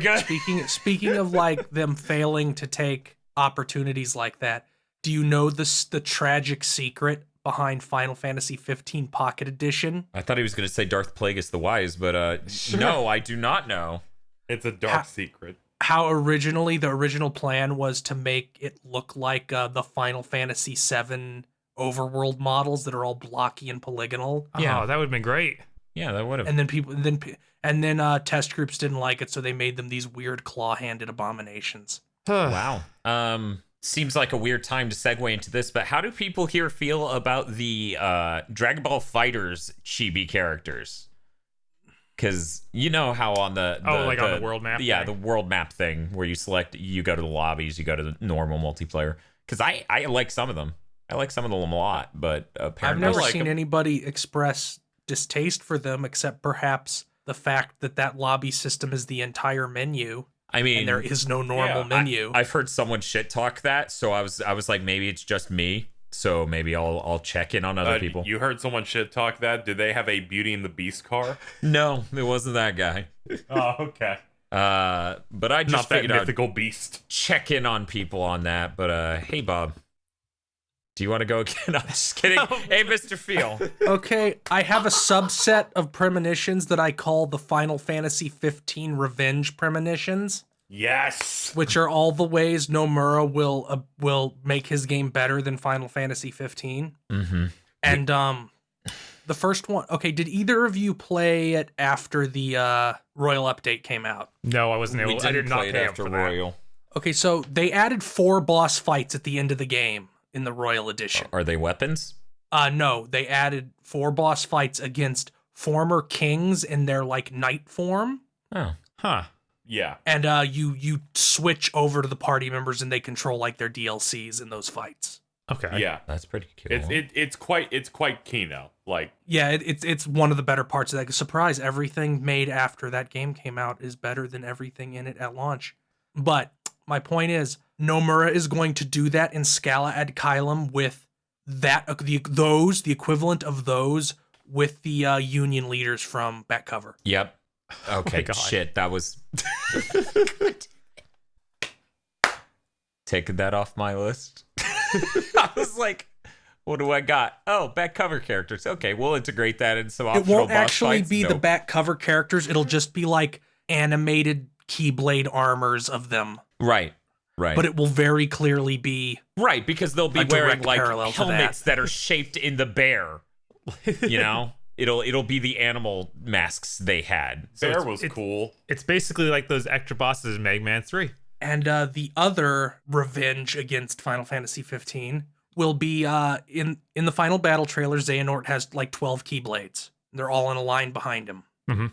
good. speaking of like them failing to take opportunities like that, do you know the tragic secret behind Final Fantasy 15 Pocket Edition? I thought he was going to say Darth Plagueis the Wise, but no, I do not know. It's a dark secret. How the original plan was to make it look like the Final Fantasy 7 overworld models that are all blocky and polygonal. Yeah. Oh, that would have been great. Yeah, that would have. And then test groups didn't like it, so they made them these weird claw-handed abominations. Wow. Seems like a weird time to segue into this, but how do people here feel about the Dragon Ball Fighters chibi characters? Because you know how on the on the world map yeah, thing? the world map thing where you select, you go to the lobbies, you go to the normal multiplayer. Because I like some of them. I like some of them a lot, but I've apparently never like seen 'em. anybody express distaste for them, except perhaps the fact that lobby system is the entire menu, I mean, and there is no normal menu. I've heard someone shit talk that, so I was like, maybe it's just me. So maybe I'll check in on other people. You heard someone shit talk that? Did they have a Beauty and the Beast car? No, it wasn't that guy. Oh, okay. But I just Not that figured I'd mythical beast. check in on people on that. But hey, Bob, do you want to go again? I'm just kidding. Hey, Mr. Feel. Okay, I have a subset of premonitions that I call the Final Fantasy 15 Revenge Premonitions, Yes. which are all the ways Nomura will make his game better than Final Fantasy 15. Mm-hmm. And the first one, okay, did either of you play it after the Royal Update came out? No, I wasn't able. I did not play it pay him after for that. Royal. Okay, so they added 4 boss fights at the end of the game in the Royal Edition. Are they weapons? No, they added 4 boss fights against former kings in their like knight form. Oh, Huh. Yeah. And you switch over to the party members and they control like their DLCs in those fights. Okay. Yeah. That's pretty cool. It's quite Kino. Like, Yeah, it's one of the better parts of that. Surprise, everything made after that game came out is better than everything in it at launch. But my point is, Nomura is going to do that in Scala ad Kylum with that the equivalent of those with the union leaders from back cover. Yep. Okay, God. shit, that was... Taking that off my list. I was like, what do I got? Oh, back cover characters. Okay, we'll integrate that in some optional It won't boss actually fights. be the Nope. back cover characters. It'll just be like animated Keyblade armors of them. Right. But it will very clearly be Right, because they'll be a wearing direct like parallel to helmets that are shaped in the bear. You know? It'll be the animal masks they had. Bear was cool. It's basically like those extra bosses in Mega Man 3. And the other revenge against Final Fantasy 15 will be in the final battle trailer. Xehanort has like 12 Keyblades. They're all in a line behind him. Mm-hmm.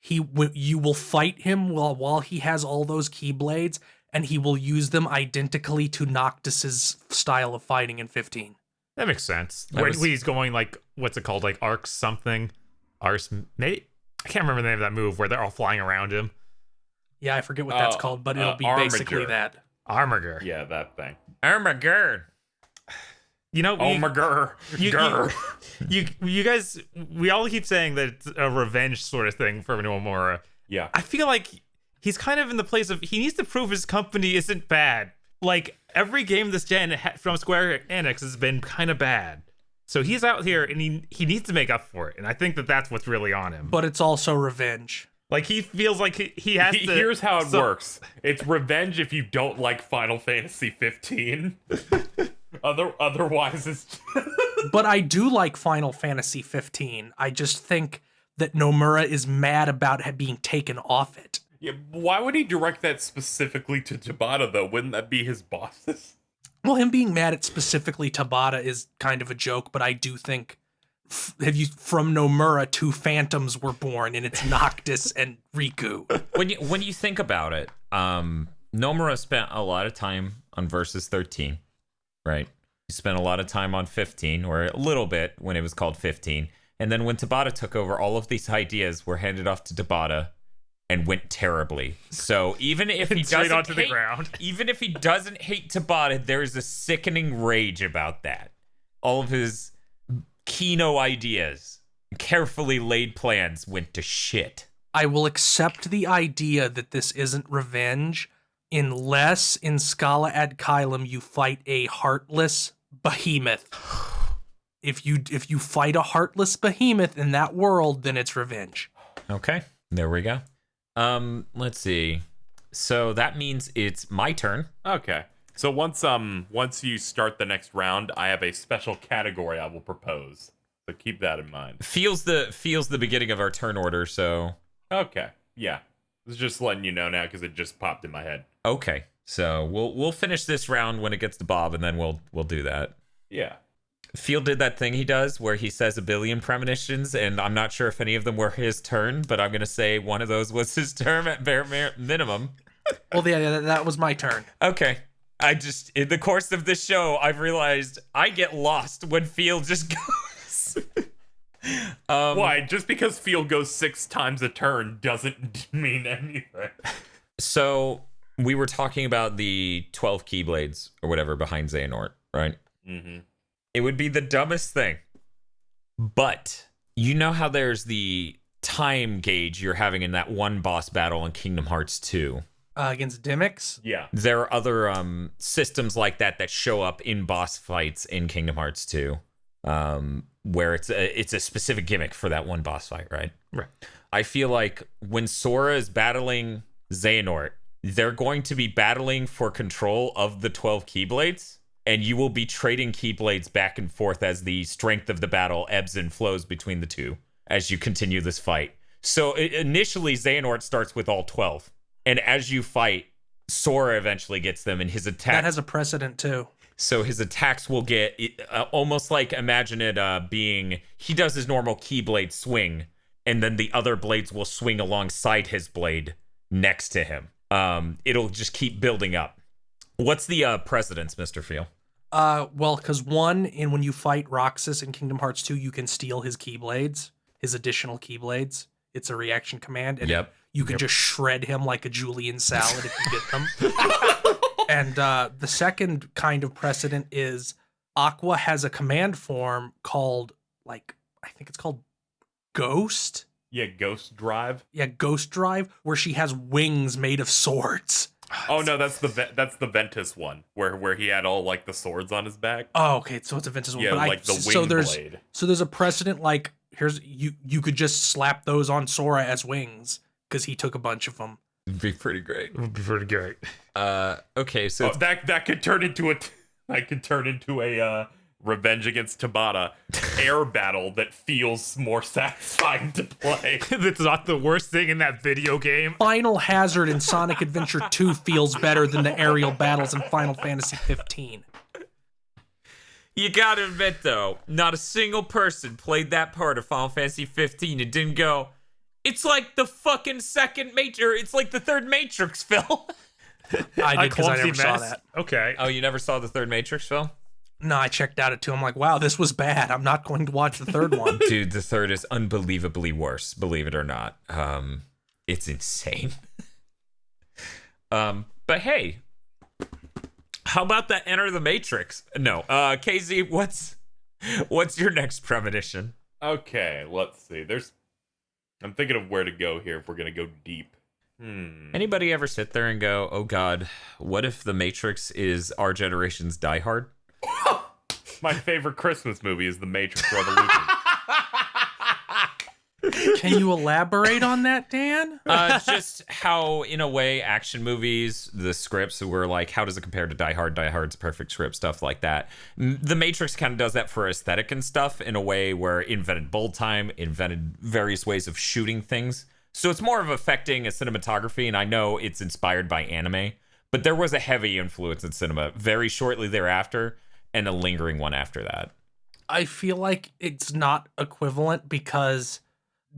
You will fight him while he has all those Keyblades, and he will use them identically to Noctis's style of fighting in 15. That makes sense. That Where was- he's going like, what's it called? Like Arcs something? Ars, maybe? I can't remember the name of that move where they're all flying around him. Yeah, I forget what that's called, but it'll be basically Armiger. that. Armiger. Yeah, that thing. Armageddon. You know, Oh my god. you guys, we all keep saying that it's a revenge sort of thing for Nomura. Yeah. I feel like he's kind of in the place of he needs to prove his company isn't bad. Like every game this gen from Square Enix has been kind of bad. So he's out here and he needs to make up for it. And I think that that's what's really on him. But it's also revenge. Like he feels like he has to. Here's how it works. It's revenge if you don't like Final Fantasy 15. Otherwise, it's But I do like Final Fantasy 15. I just think that Nomura is mad about it being taken off it. yeah. Why would he direct that specifically to Tabata though? Wouldn't that be his bosses? Well, him being mad at specifically Tabata is kind of a joke, but I do think from Nomura, two phantoms were born, and it's Noctis and Riku. When you think about it, Nomura spent a lot of time on Versus 13, right? He spent a lot of time on 15, or a little bit when it was called 15. And then when Tabata took over, all of these ideas were handed off to Tabata and went terribly. So even if he Straight doesn't onto the ground. even if he doesn't hate Tabata, there's a sickening rage about that. All of his Kino ideas, carefully laid plans went to shit. I will accept the idea that this isn't revenge unless in Scala ad Kylum you fight a heartless behemoth. If you fight a heartless behemoth in that world, then it's revenge. Okay, there we go. Let's see. So that means it's my turn. Okay. So once you start the next round, I have a special category I will propose. So keep that in mind. Feels the beginning of our turn order, so Okay. Yeah. I was just letting you know now because it just popped in my head. okay. So we'll finish this round when it gets to Bob, and then we'll do that. Yeah. Field did that thing he does where he says a billion premonitions, and I'm not sure if any of them were his turn, but I'm gonna say one of those was his turn at bare minimum. Well, yeah, that was my turn. Okay. In the course of this show, I've realized I get lost when Field just goes. Why? Just because Field goes 6 times a turn doesn't mean anything. So we were talking about the 12 Keyblades or whatever behind Xehanort, right? Mm-hmm. It would be the dumbest thing. But you know how there's the time gauge you're having in that one boss battle in Kingdom Hearts 2? Against Dimix? Yeah. There are other systems like that show up in boss fights in Kingdom Hearts 2, where it's a specific gimmick for that one boss fight, right? Right. I feel like when Sora is battling Xehanort, they're going to be battling for control of the 12 Keyblades, and you will be trading Keyblades back and forth as the strength of the battle ebbs and flows between the two as you continue this fight. So initially, Xehanort starts with all 12. And as you fight, Sora eventually gets them, and his attack. That has a precedent, too. So his attacks will get almost like, imagine it being, he does his normal Keyblade swing, and then the other blades will swing alongside his blade next to him. It'll just keep building up. What's the precedence, Mr. Feel? Well, because one, when you fight Roxas in Kingdom Hearts 2, you can steal his Keyblades, his additional Keyblades. It's a reaction command, and Yep. you can just shred him like a Julian salad if you get them. And the second kind of precedent is Aqua has a command form called, I think it's called Ghost. Yeah, Ghost Drive. Yeah, Ghost Drive, where she has wings made of swords. Oh no, that's the Ventus one where he had all like the swords on his back. Oh, okay, so it's a Ventus one. Yeah, but like the wing blade. So there's a precedent like here's you could just slap those on Sora as wings because he took a bunch of them. It'd be pretty great. It would be pretty great. Okay, so That could turn into a Revenge against Tabata air battle that feels more satisfying to play. That's not the worst thing in that video game. Final Hazard in Sonic Adventure 2 feels better than the aerial battles in Final Fantasy 15. you gotta admit though, not a single person played that part of Final Fantasy 15 and didn't go, it's like the fucking second Matrix, it's like the third Matrix, Phil. I did because I clumsy never saw mess. that. Okay. Oh, you never saw the third Matrix, Phil? No, I checked out at 2. I'm like, wow, this was bad. I'm not going to watch the third one. Dude, the third is unbelievably worse, believe it or not. It's insane. But hey, how about that Enter the Matrix? No, KZ, what's your next premonition? Okay, let's see. I'm thinking of where to go here if we're gonna go deep. Anybody ever sit there and go, oh god, what if the Matrix is our generation's Die Hard? My favorite Christmas movie is The Matrix Revolution. Can you elaborate on that, Dan? Just how, in a way, action movies, the scripts were like, how does it compare to Die Hard? Die Hard's a perfect script, stuff like that. The Matrix kind of does that for aesthetic and stuff in a way where it invented bullet time, invented various ways of shooting things. So it's more of affecting a cinematography, and I know it's inspired by anime, but there was a heavy influence in cinema very shortly thereafter, and a lingering one after that. I feel like it's not equivalent because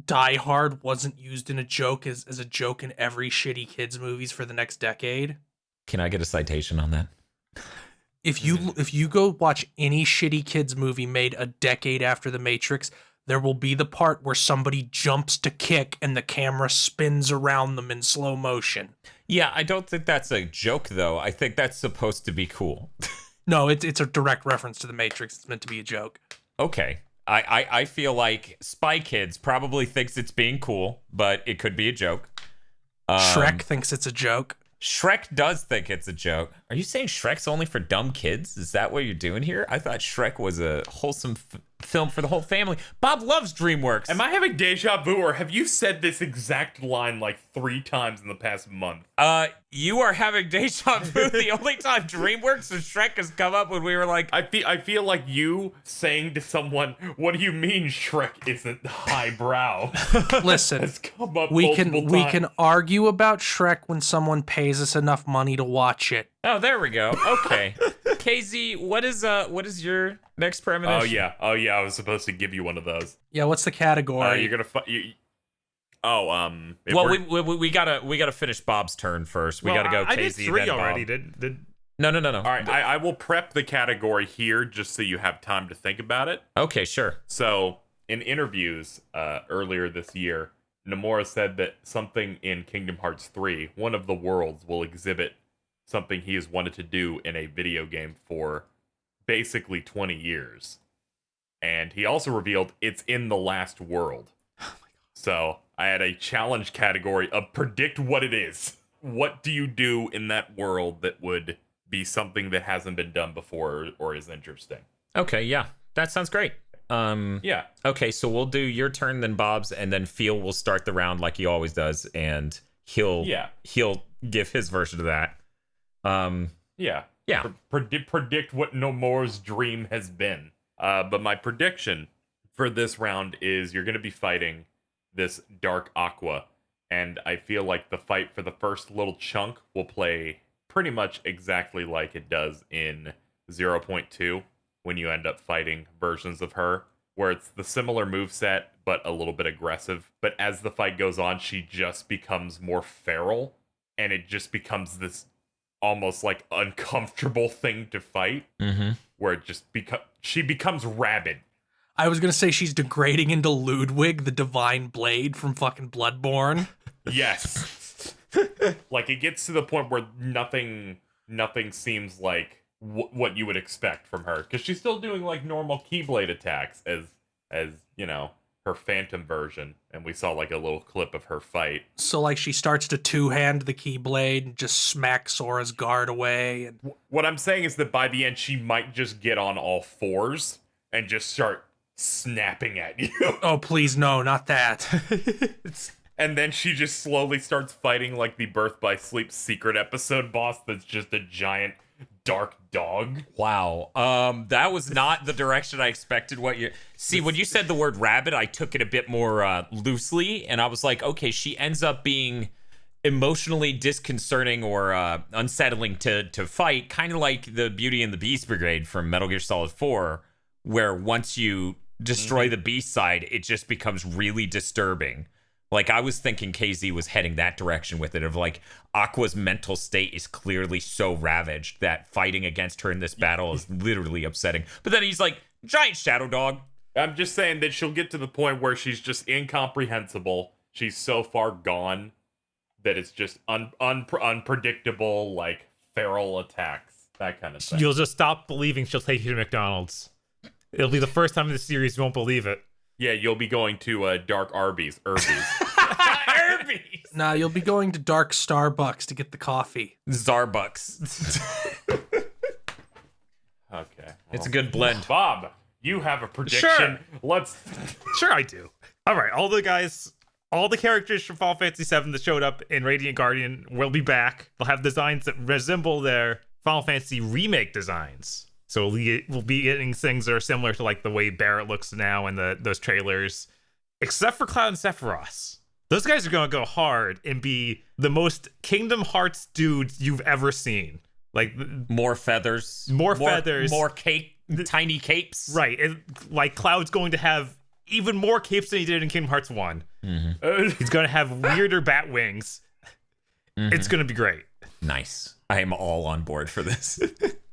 Die Hard wasn't used in a joke as a joke in every shitty kids movies for the next decade. Can I get a citation on that? If you go watch any shitty kids movie made a decade after The Matrix, there will be the part where somebody jumps to kick and the camera spins around them in slow motion. Yeah, I don't think that's a joke, though. I think that's supposed to be cool. No, it's a direct reference to The Matrix. It's meant to be a joke. Okay. I feel like Spy Kids probably thinks it's being cool, but it could be a joke. Shrek thinks it's a joke. Shrek does think it's a joke. Are you saying Shrek's only for dumb kids? Is that what you're doing here? I thought Shrek was a wholesome film for the whole family. Bob loves DreamWorks. Am I having deja vu, or have you said this exact line like 3 times in the past month? You are having deja vu. The only time DreamWorks and Shrek has come up when we were like, I feel like you saying to someone, "What do you mean Shrek isn't highbrow?" Listen, has come up we multiple can times. argue about Shrek when someone pays us enough money to watch it. oh, there we go. Okay. KZ, what is your next premonition? Oh yeah. I was supposed to give you one of those. Yeah, what's the category? You're gonna. If Well, we're- we gotta finish Bob's turn first. We gotta go KZ. I did 3 then already. Bob. Did No. all right. I will prep the category here just so you have time to think about it. Okay, sure. So, in interviews earlier this year, Nomura said that something in Kingdom Hearts 3, one of the worlds, will exhibit something he has wanted to do in a video game for basically 20 years. And he also revealed it's in the last world. Oh my god. So, I had a challenge category of predict what it is. What do you do in that world that would be something that hasn't been done before or is interesting? Okay, yeah. That sounds great. Yeah. Okay, so we'll do your turn, then Bob's, and then Phil will start the round like he always does, and he'll give his version of that. Yeah. Yeah. Predict what Nomura's dream has been. But my prediction for this round is you're going to be fighting this Dark Aqua, and I feel like the fight for the first little chunk will play pretty much exactly like it does in 0.2 when you end up fighting versions of her, where it's the similar moveset but a little bit aggressive. But as the fight goes on, she just becomes more feral, and it just becomes this almost like uncomfortable thing to fight, where it just she becomes rabid. I was gonna say she's degrading into Ludwig, the divine blade from fucking Bloodborne. Yes. Like, it gets to the point where nothing seems like what you would expect from her, because she's still doing like normal Keyblade attacks as you know, her phantom version, and we saw like a little clip of her fight. So like she starts to two-hand the Keyblade and just smack Sora's guard away. And What I'm saying is that by the end, she might just get on all fours and just start snapping at you. oh please no, not that. And then she just slowly starts fighting like the Birth by Sleep secret episode boss that's just a giant dark dog. Wow. That was not the direction I expected. See, when you said the word rabbit, I took it a bit more loosely, and I was like, okay, she ends up being emotionally disconcerting or unsettling to fight, kind of like the Beauty and the Beast Brigade from Metal Gear Solid 4, where once you destroy the beast side, it just becomes really disturbing. Like, I was thinking KZ was heading that direction with it, of like, Aqua's mental state is clearly so ravaged that fighting against her in this battle is literally upsetting. But then he's like, giant shadow dog. I'm just saying that she'll get to the point where she's just incomprehensible. She's so far gone that it's just unpredictable, like, feral attacks, that kind of thing. You'll just stop believing she'll take you to McDonald's. It'll be the first time in the series you won't believe it. Yeah, you'll be going to Dark Arby's. Arby's. Nah, you'll be going to Dark Starbucks to get the coffee. Zarbucks. Okay. It's a good blend. Bob, you have a prediction. Sure. Let's... Sure, I do. All right, all the characters from Final Fantasy VII that showed up in Radiant Guardian will be back. They'll have designs that resemble their Final Fantasy remake designs. So we'll be getting things that are similar to like the way Barrett looks now in those trailers, except for Cloud and Sephiroth. Those guys are going to go hard and be the most Kingdom Hearts dudes you've ever seen. Like more feathers, more feathers, more cape, tiny capes. Right, and like Cloud's going to have even more capes than he did in Kingdom Hearts 1. He's going to have weirder bat wings. It's going to be great. Nice. I am all on board for this.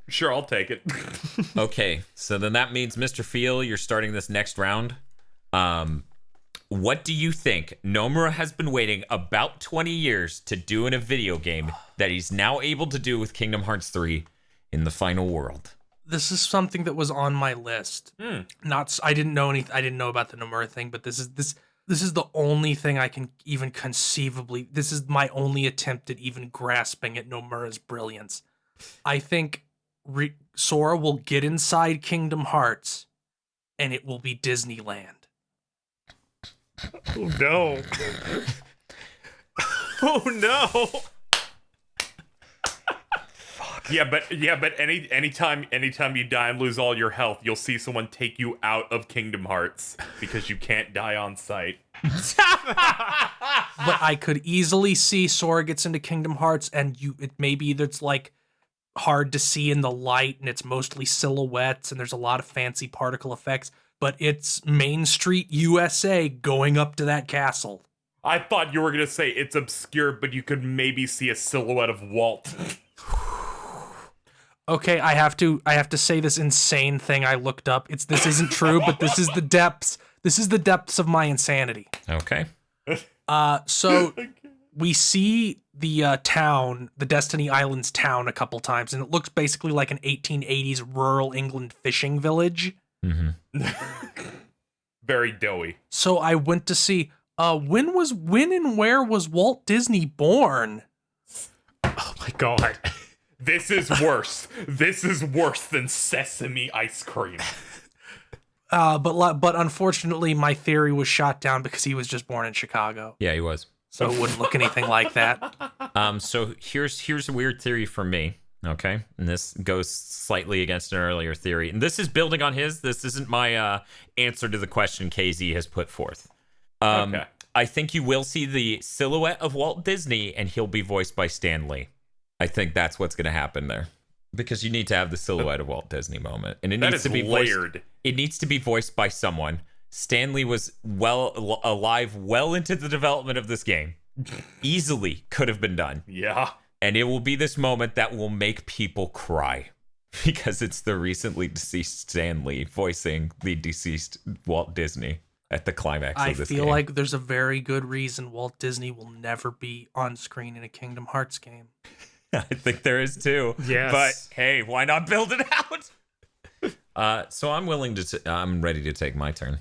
Sure, I'll take it. Okay, so then that means, Mr. Feel, you're starting this next round. What do you think? Nomura has been waiting about 20 years to do in a video game that he's now able to do with Kingdom Hearts 3 in the final world. This is something that was on my list. I didn't know about the Nomura thing, but this is the only thing I can even conceivably. This is my only attempt at even grasping at Nomura's brilliance. I think Sora will get inside Kingdom Hearts, and it will be Disneyland. Oh no! Oh no! Yeah, but anytime you die and lose all your health, you'll see someone take you out of Kingdom Hearts because you can't die on sight. But I could easily see Sora gets into Kingdom Hearts, and maybe that's like hard to see in the light, and it's mostly silhouettes, and there's a lot of fancy particle effects, but it's Main Street USA going up to that castle. I thought you were gonna say it's obscure, but you could maybe see a silhouette of Walt. Okay, I have to say this insane thing I looked up. This isn't true, but this is the depths. This is the depths of my insanity. Okay. So we see the town, the Destiny Islands town, a couple times, and it looks basically like an 1880s rural England fishing village. Very doughy. So I went to see when and where was Walt Disney born? Oh my god. This is worse. This is worse than sesame ice cream. But unfortunately, my theory was shot down because he was just born in Chicago. Yeah, he was. So it wouldn't look anything like that. So here's a weird theory from me. Okay, and this goes slightly against an earlier theory, and this is building on his. This isn't my answer to the question KZ has put forth. Okay. I think you will see the silhouette of Walt Disney, and he'll be voiced by Stan Lee. I think that's what's going to happen there, because you need to have the silhouette of Walt Disney moment, and it needs to be layered. It needs to be voiced by someone. Stan Lee was alive well into the development of this game. Easily could have been done. Yeah. And it will be this moment that will make people cry because it's the recently deceased Stan Lee voicing the deceased Walt Disney at the climax I of this feel game. like there's a very good reason Walt Disney will never be on screen in a Kingdom Hearts game. I think there is too. Yes. But hey, why not build it out? So I'm willing to. I'm ready to take my turn.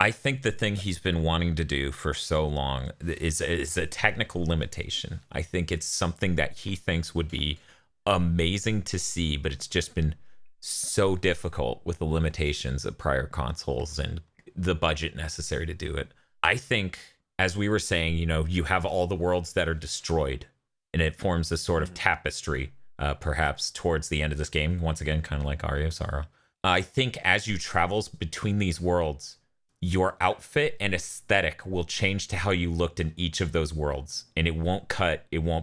I think the thing he's been wanting to do for so long is a technical limitation. I think it's something that he thinks would be amazing to see, but it's just been so difficult with the limitations of prior consoles and the budget necessary to do it. I think, as we were saying, you have all the worlds that are destroyed, and it forms a sort of tapestry, perhaps towards the end of this game. Once again, kind of like Aria of Sorrow. I think as you travel between these worlds, your outfit and aesthetic will change to how you looked in each of those worlds, and it won't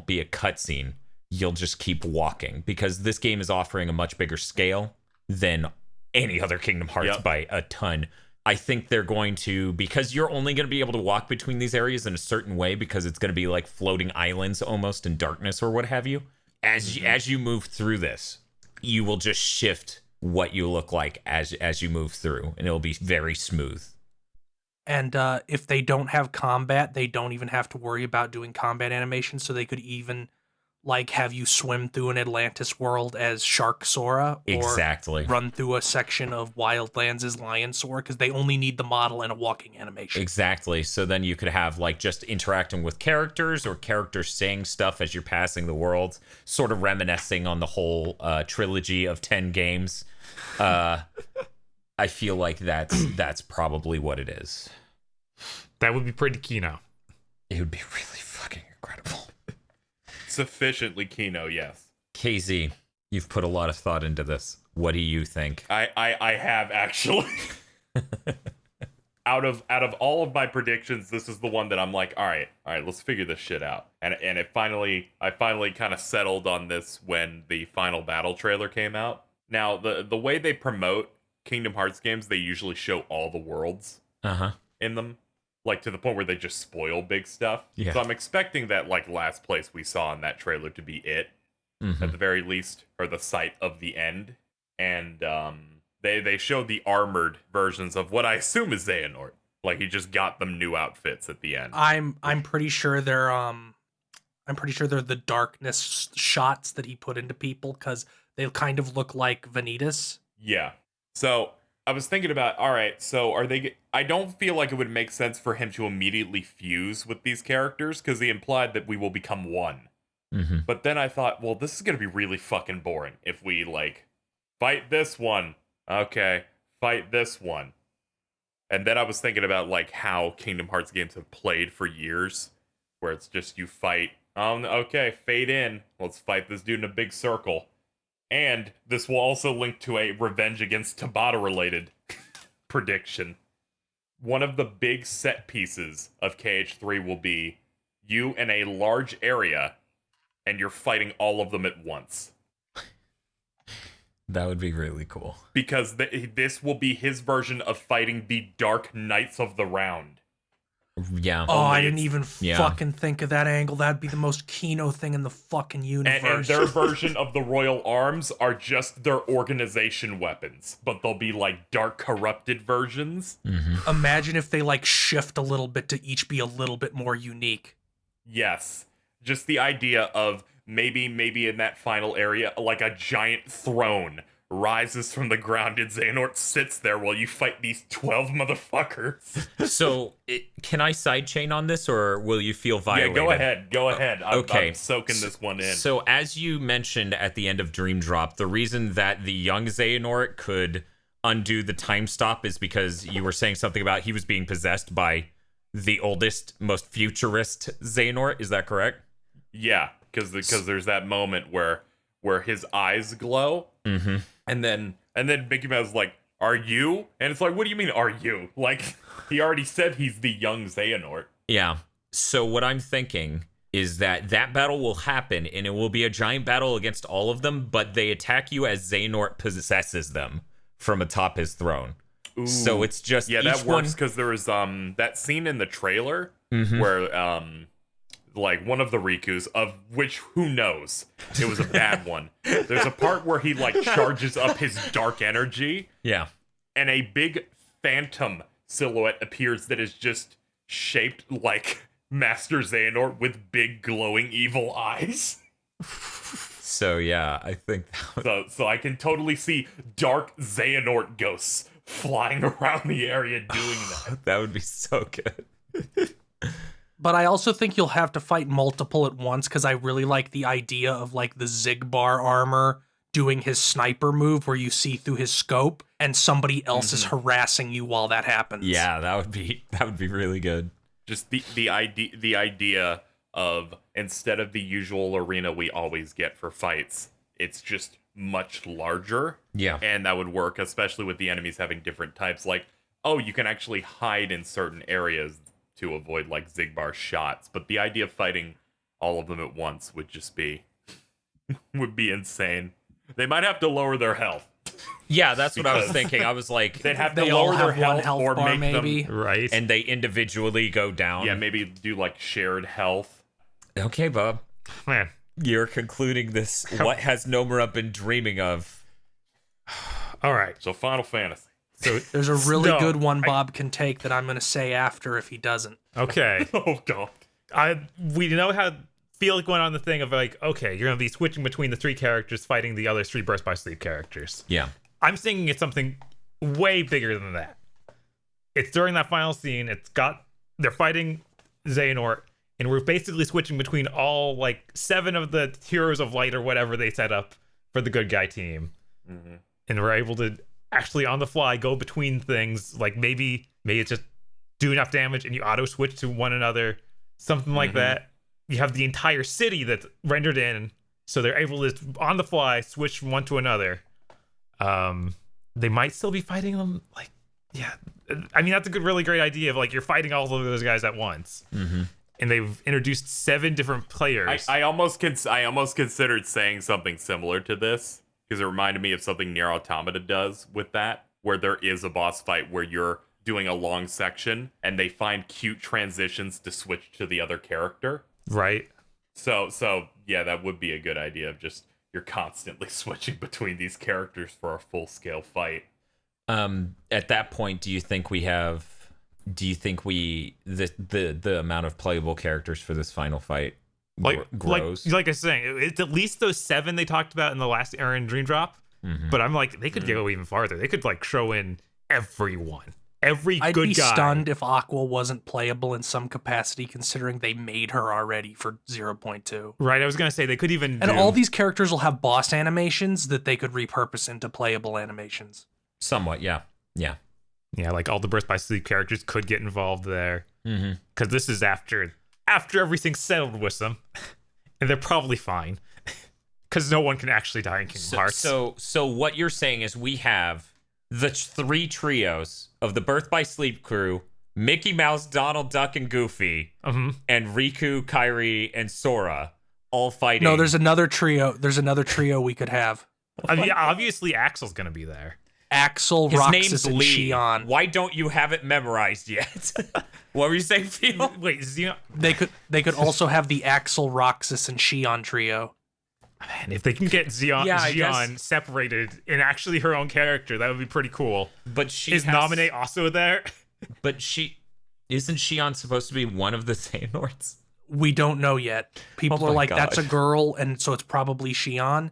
be a cutscene. You'll just keep walking, because this game is offering a much bigger scale than any other Kingdom Hearts by a ton. I think they're going to, because you're only going to be able to walk between these areas in a certain way, because it's going to be like floating islands almost in darkness or what have you. As you move through this, you will just shift what you look like as you move through, and it'll be very smooth. And if they don't have combat, they don't even have to worry about doing combat animations, so they could even have you swim through an Atlantis world as Shark Sora, Exactly. or run through a section of Wildlands as Lion Sora, because they only need the model and a walking animation. Exactly. So then you could have just interacting with characters, or characters saying stuff as you're passing the world, sort of reminiscing on the whole trilogy of 10 games. I feel like that's probably what it is. That would be pretty Kino. It would be really fucking incredible. Sufficiently Kino, yes. KZ, you've put a lot of thought into this. What do you think? I have actually. out of all of my predictions, this is the one that I'm like, all right, let's figure this shit out. And I finally kind of settled on this when the final battle trailer came out. Now, the way they promote Kingdom Hearts games, they usually show all the worlds in them, to the point where they just spoil big stuff. Yeah. So I'm expecting that last place we saw in that trailer to be it, at the very least, or the site of the end. And they showed the armored versions of what I assume is Xehanort. He just got them new outfits at the end. I'm pretty sure they're the darkness shots that he put into people, because they kind of look like Vanitas. Yeah. So I was thinking about, all right, so are they... I don't feel like it would make sense for him to immediately fuse with these characters, because he implied that we will become one. Mm-hmm. But then I thought, well, this is going to be really fucking boring if we, fight this one. Okay, fight this one. And then I was thinking about, how Kingdom Hearts games have played for years, where it's just you fight, okay, fade in, let's fight this dude in a big circle. And this will also link to a Revenge Against Tabata-related prediction. One of the big set pieces of KH3 will be you in a large area, and you're fighting all of them at once. That would be really cool. Because this will be his version of fighting the Dark Knights of the Round. Yeah. Oh, I didn't even fucking think of that angle. That'd be the most Kino thing in the fucking universe. And their version of the Royal Arms are just their organization weapons, but they'll be dark corrupted versions. Mm-hmm. Imagine if they shift a little bit to each be a little bit more unique. Yes. Just the idea of maybe in that final area, a giant throne rises from the ground and Xehanort sits there while you fight these 12 motherfuckers. So, can I sidechain on this, or will you feel violated? Yeah, go ahead. Okay. I'm soaking this one in. So, as you mentioned at the end of Dream Drop, the reason that the young Xehanort could undo the time stop is because you were saying something about he was being possessed by the oldest, most futurist Xehanort. Is that correct? Yeah, because there's that moment where his eyes glow. Mm-hmm. And then Mickey Mouse is like, are you? And it's like, what do you mean, are you? He already said he's the young Xehanort. Yeah. So what I'm thinking is that battle will happen, and it will be a giant battle against all of them, but they attack you as Xehanort possesses them from atop his throne. Ooh. So it's just that works, because there was that scene in the trailer where like one of the Rikus, of which who knows, it was a bad one. There's a part where he like charges up his dark energy, Yeah. and a big phantom silhouette appears that is just shaped like Master Xehanort with big glowing evil eyes. So yeah, I think So I can totally see dark Xehanort ghosts flying around the area doing that. that would be so good. But I also think you'll have to fight multiple at once, because I really like the idea of like the Zigbar armor doing his sniper move where you see through his scope and somebody else is harassing you while that happens. Yeah, that would be really good. Just the idea of, instead of the usual arena we always get for fights, it's just much larger. Yeah. And that would work, especially with the enemies having different types. Like, oh, you can actually hide in certain areas to avoid like Zigbar shots. But the idea of fighting all of them at once would just be would be insane. They might have to lower their health. Yeah, that's what I was Because thinking. I was like, They'd have to They all lower their have one health health or bar, make maybe. them. Right. and they individually go down. Yeah, maybe do like shared health. Okay, Bob. Man. You're concluding this. What has Nomura been dreaming of? All right. So Final Fantasy. So There's a really No, good one Bob can take that I'm going to say after if he doesn't. okay. Oh god. We know how feel going on the thing of like, okay, you're gonna be switching between the 3 characters fighting the other 3 Burst by Sleep characters. Yeah. I'm thinking it's something way bigger than that. It's during that final scene. They're fighting Xehanort, and we're basically switching between all like 7 of the Heroes of Light or whatever they set up for the good guy team, and we're able to actually on the fly go between things. Like maybe it's just do enough damage and you auto switch to one another, something like that. You have the entire city that's rendered in, so they're able to on the fly switch from one to another. They might still be fighting them. Like, yeah, I mean that's a really great idea of like you're fighting all of those guys at once, and they've introduced 7 different players. I almost considered saying something similar to this because it reminded me of something Nier Automata does with that, where there is a boss fight where you're doing a long section and they find cute transitions to switch to the other character. Right. So yeah, that would be a good idea of just you're constantly switching between these characters for a full scale fight. At that point, do you think the amount of playable characters for this final fight grows? Like I was saying, it's at least those 7 they talked about in the last Aaron Dream Drop. But I'm like, they could go even farther. They could like throw in everyone. I'd Good be guy. stunned if Aqua wasn't playable in some capacity, considering they made her already for 0.2. Right, I was gonna say they could even And all these characters will have boss animations that they could repurpose into playable animations. Somewhat, yeah. Yeah, like all the Burst by Sleep characters could get involved there. Because this is after everything's settled with them, and they're probably fine. Because no one can actually die in Kingdom Hearts. So what you're saying is we have the 3 trios of the Birth by Sleep crew, Mickey Mouse, Donald Duck, and Goofy, and Riku, Kyrie, and Sora all fighting. No, there's another trio. There's another trio we could have. I mean, obviously Axel's gonna be there. Axel, His Roxas, name's and Lee. Xion. Why don't you have it memorized yet? What were you saying, Phil? Wait, Xeon. They could also have the Axel, Roxas, and Xion trio. Man, if they can get Xeon separated in actually her own character, that would be pretty cool. But she Is Nominate also there? But isn't Xion supposed to be one of the Xehanorts? We don't know yet. People Oh are my like, God. that's a girl, and so it's probably Xion.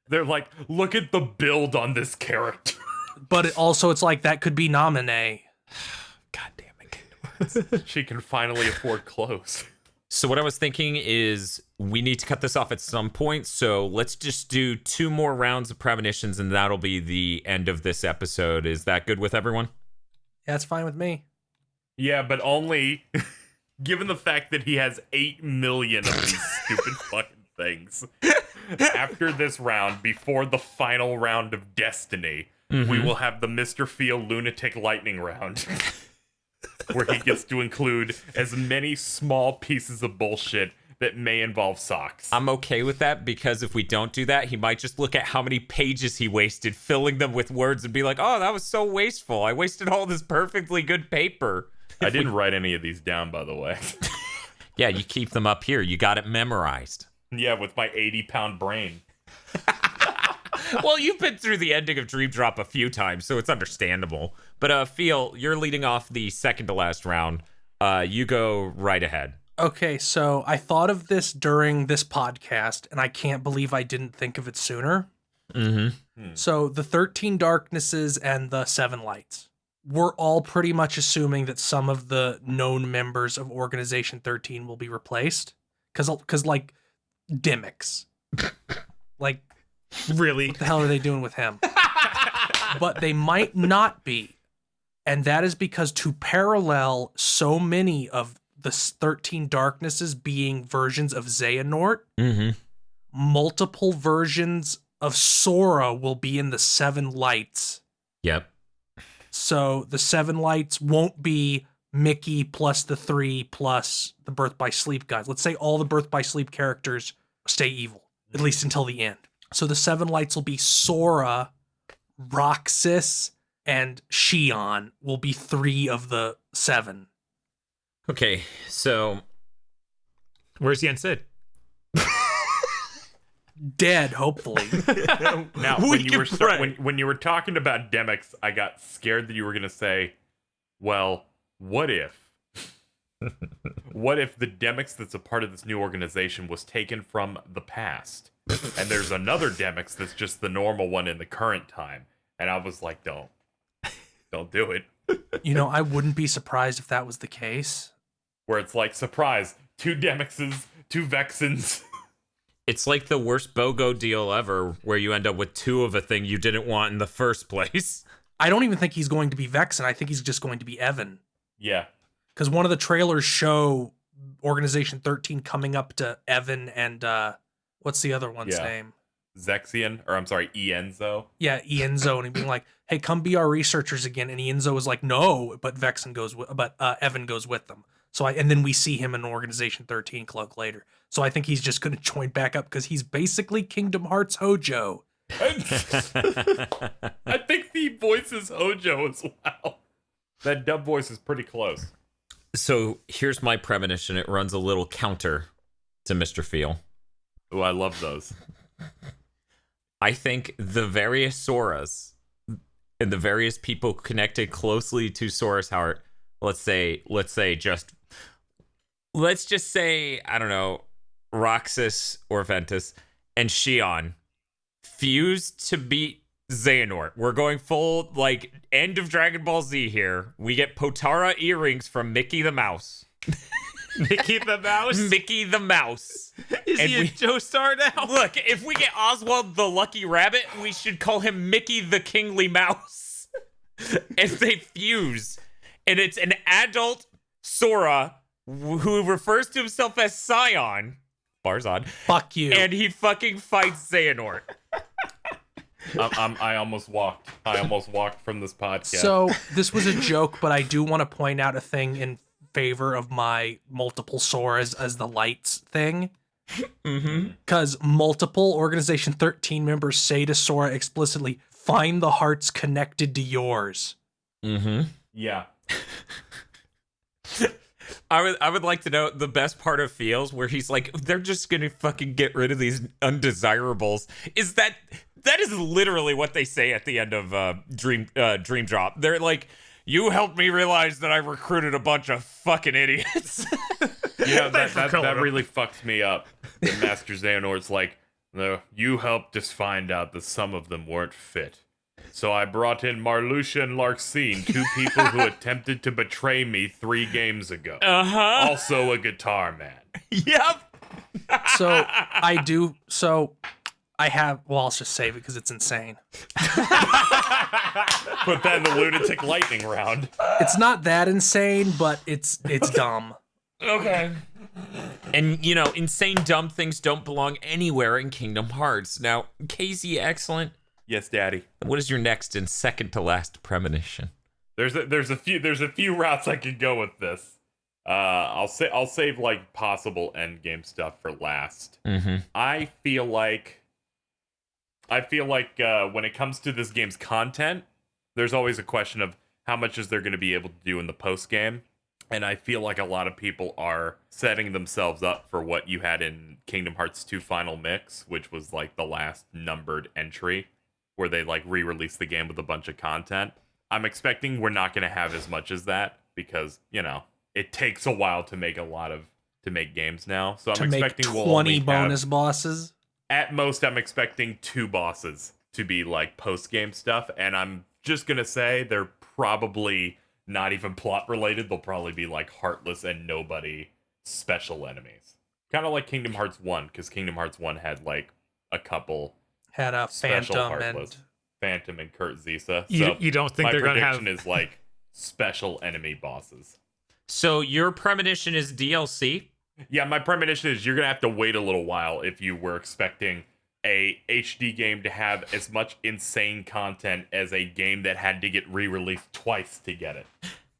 They're like, look at the build on this character. But it's like that could be Nominee. God damn it. She can finally afford clothes. So what I was thinking is we need to cut this off at some point. So let's just do 2 more rounds of premonitions, and that'll be the end of this episode. Is that good with everyone? Yeah, that's fine with me. Yeah, but only given the fact that he has 8 million of these stupid fucking things. After this round, before the final round of Destiny, we will have the Mr. Feel Lunatic Lightning round. Where he gets to include as many small pieces of bullshit that may involve socks. I'm okay with that, because if we don't do that, he might just look at how many pages he wasted filling them with words and be like, oh, that was so wasteful. I wasted all this perfectly good paper. I didn't write any of these down, by the way. Yeah, you keep them up here. You got it memorized. Yeah, with my 80-pound brain. Well, you've been through the ending of Dream Drop a few times, so it's understandable. But Phil, you're leading off the second to last round. You go right ahead. Okay, so I thought of this during this podcast, and I can't believe I didn't think of it sooner. So the 13 Darknesses and the 7 Lights. We're all pretty much assuming that some of the known members of Organization 13 will be replaced. Because like, Dimmicks. Like, Really? what the hell are they doing with him? But they might not be. And that is because to parallel so many of the 13 Darknesses being versions of Xehanort, multiple versions of Sora will be in the 7 Lights. Yep. So the 7 Lights won't be Mickey plus the 3 plus the Birth by Sleep guys. Let's say all the Birth by Sleep characters stay evil, at least until the end. So the 7 Lights will be Sora, Roxas, and Shion will be 3 of the 7. Okay, so Where's Yen Sid? Dead, hopefully. Now, when you were talking about Demix, I got scared that you were going to say, well, what if? What if the Demix that's a part of this new organization was taken from the past? And there's another Demix that's just the normal one in the current time. And I was like, don't do it. You know, I wouldn't be surprised if that was the case. Where it's like, surprise, 2 Demixes, 2 Vexens. it's like the worst BOGO deal ever, where you end up with 2 of a thing you didn't want in the first place. I don't even think he's going to be Vexen. I think he's just going to be Evan. Yeah. Because one of the trailers show Organization 13 coming up to Evan and, what's the other one's name? Zexion, or I'm sorry, Ienzo. Yeah, Ienzo, and being like, "Hey, come be our researchers again." And Ienzo is like, "No," but Evan goes with them. And then we see him in Organization 13 cloak later. So I think he's just going to join back up because he's basically Kingdom Hearts Hojo. I think the voice is Hojo as well. That dub voice is pretty close. So here's my premonition. It runs a little counter to Mr. Feel. Oh, I love those. I think the various Soras and the various people connected closely to Sora's heart, let's just say, I don't know, Roxas or Ventus and Shion fused to beat Xehanort. We're going full, like, end of Dragon Ball Z here. We get Potara earrings from Mickey the Mouse. Mickey the Mouse? Mickey the Mouse. Is he a Joestar now? Look, if we get Oswald the Lucky Rabbit, we should call him Mickey the Kingly Mouse. And they fuse. And it's an adult Sora who refers to himself as Scion. Barzad. Fuck you. And he fucking fights Xehanort. I almost walked. From this podcast. So this was a joke, but I do want to point out a thing in favor of my multiple Soras as the lights thing. Because multiple Organization 13 members say to Sora explicitly, "Find the hearts connected to yours." Yeah. I would like to know the best part of Feels, where he's like, they're just gonna fucking get rid of these undesirables. That is literally what they say at the end of Dream Drop. They're like, "You helped me realize that I recruited a bunch of fucking idiots." Yeah, that really fucks me up. The Master Xehanort's like, "No, you helped us find out that some of them weren't fit. So I brought in Marluxia and Larxene, 2 people who attempted to betray me 3 games ago. Also a guitar man." Yep. I'll just save it because it's insane. Put that in the lunatic lightning round. It's not that insane, but it's dumb. Okay. And, you know, insane dumb things don't belong anywhere in Kingdom Hearts. Now, Casey, excellent. Yes, Daddy. What is your next and second to last premonition? There's a few routes I could go with this. I'll save like possible end game stuff for last. I feel like when it comes to this game's content, there's always a question of how much is there going to be able to do in the post game. And I feel like a lot of people are setting themselves up for what you had in Kingdom Hearts 2 Final Mix, which was like the last numbered entry, where they like re-released the game with a bunch of content. I'm expecting we're not going to have as much as that because, you know, it takes a while to make games now. So I'm expecting make we'll 20 only bonus have, bosses. at most, I'm expecting 2 bosses to be like post-game stuff. And I'm just going to say they're probably not even plot related. They'll probably be like heartless and nobody special enemies. Kind of like Kingdom Hearts 1, because Kingdom Hearts 1 had like a couple Had a special Phantom heartless. Phantom and Kurt Zisa. You don't think my they're going to have... prediction is like special enemy bosses. So your premonition is DLC? Yeah, my premonition is you're going to have to wait a little while if you were expecting a HD game to have as much insane content as a game that had to get re-released twice to get it.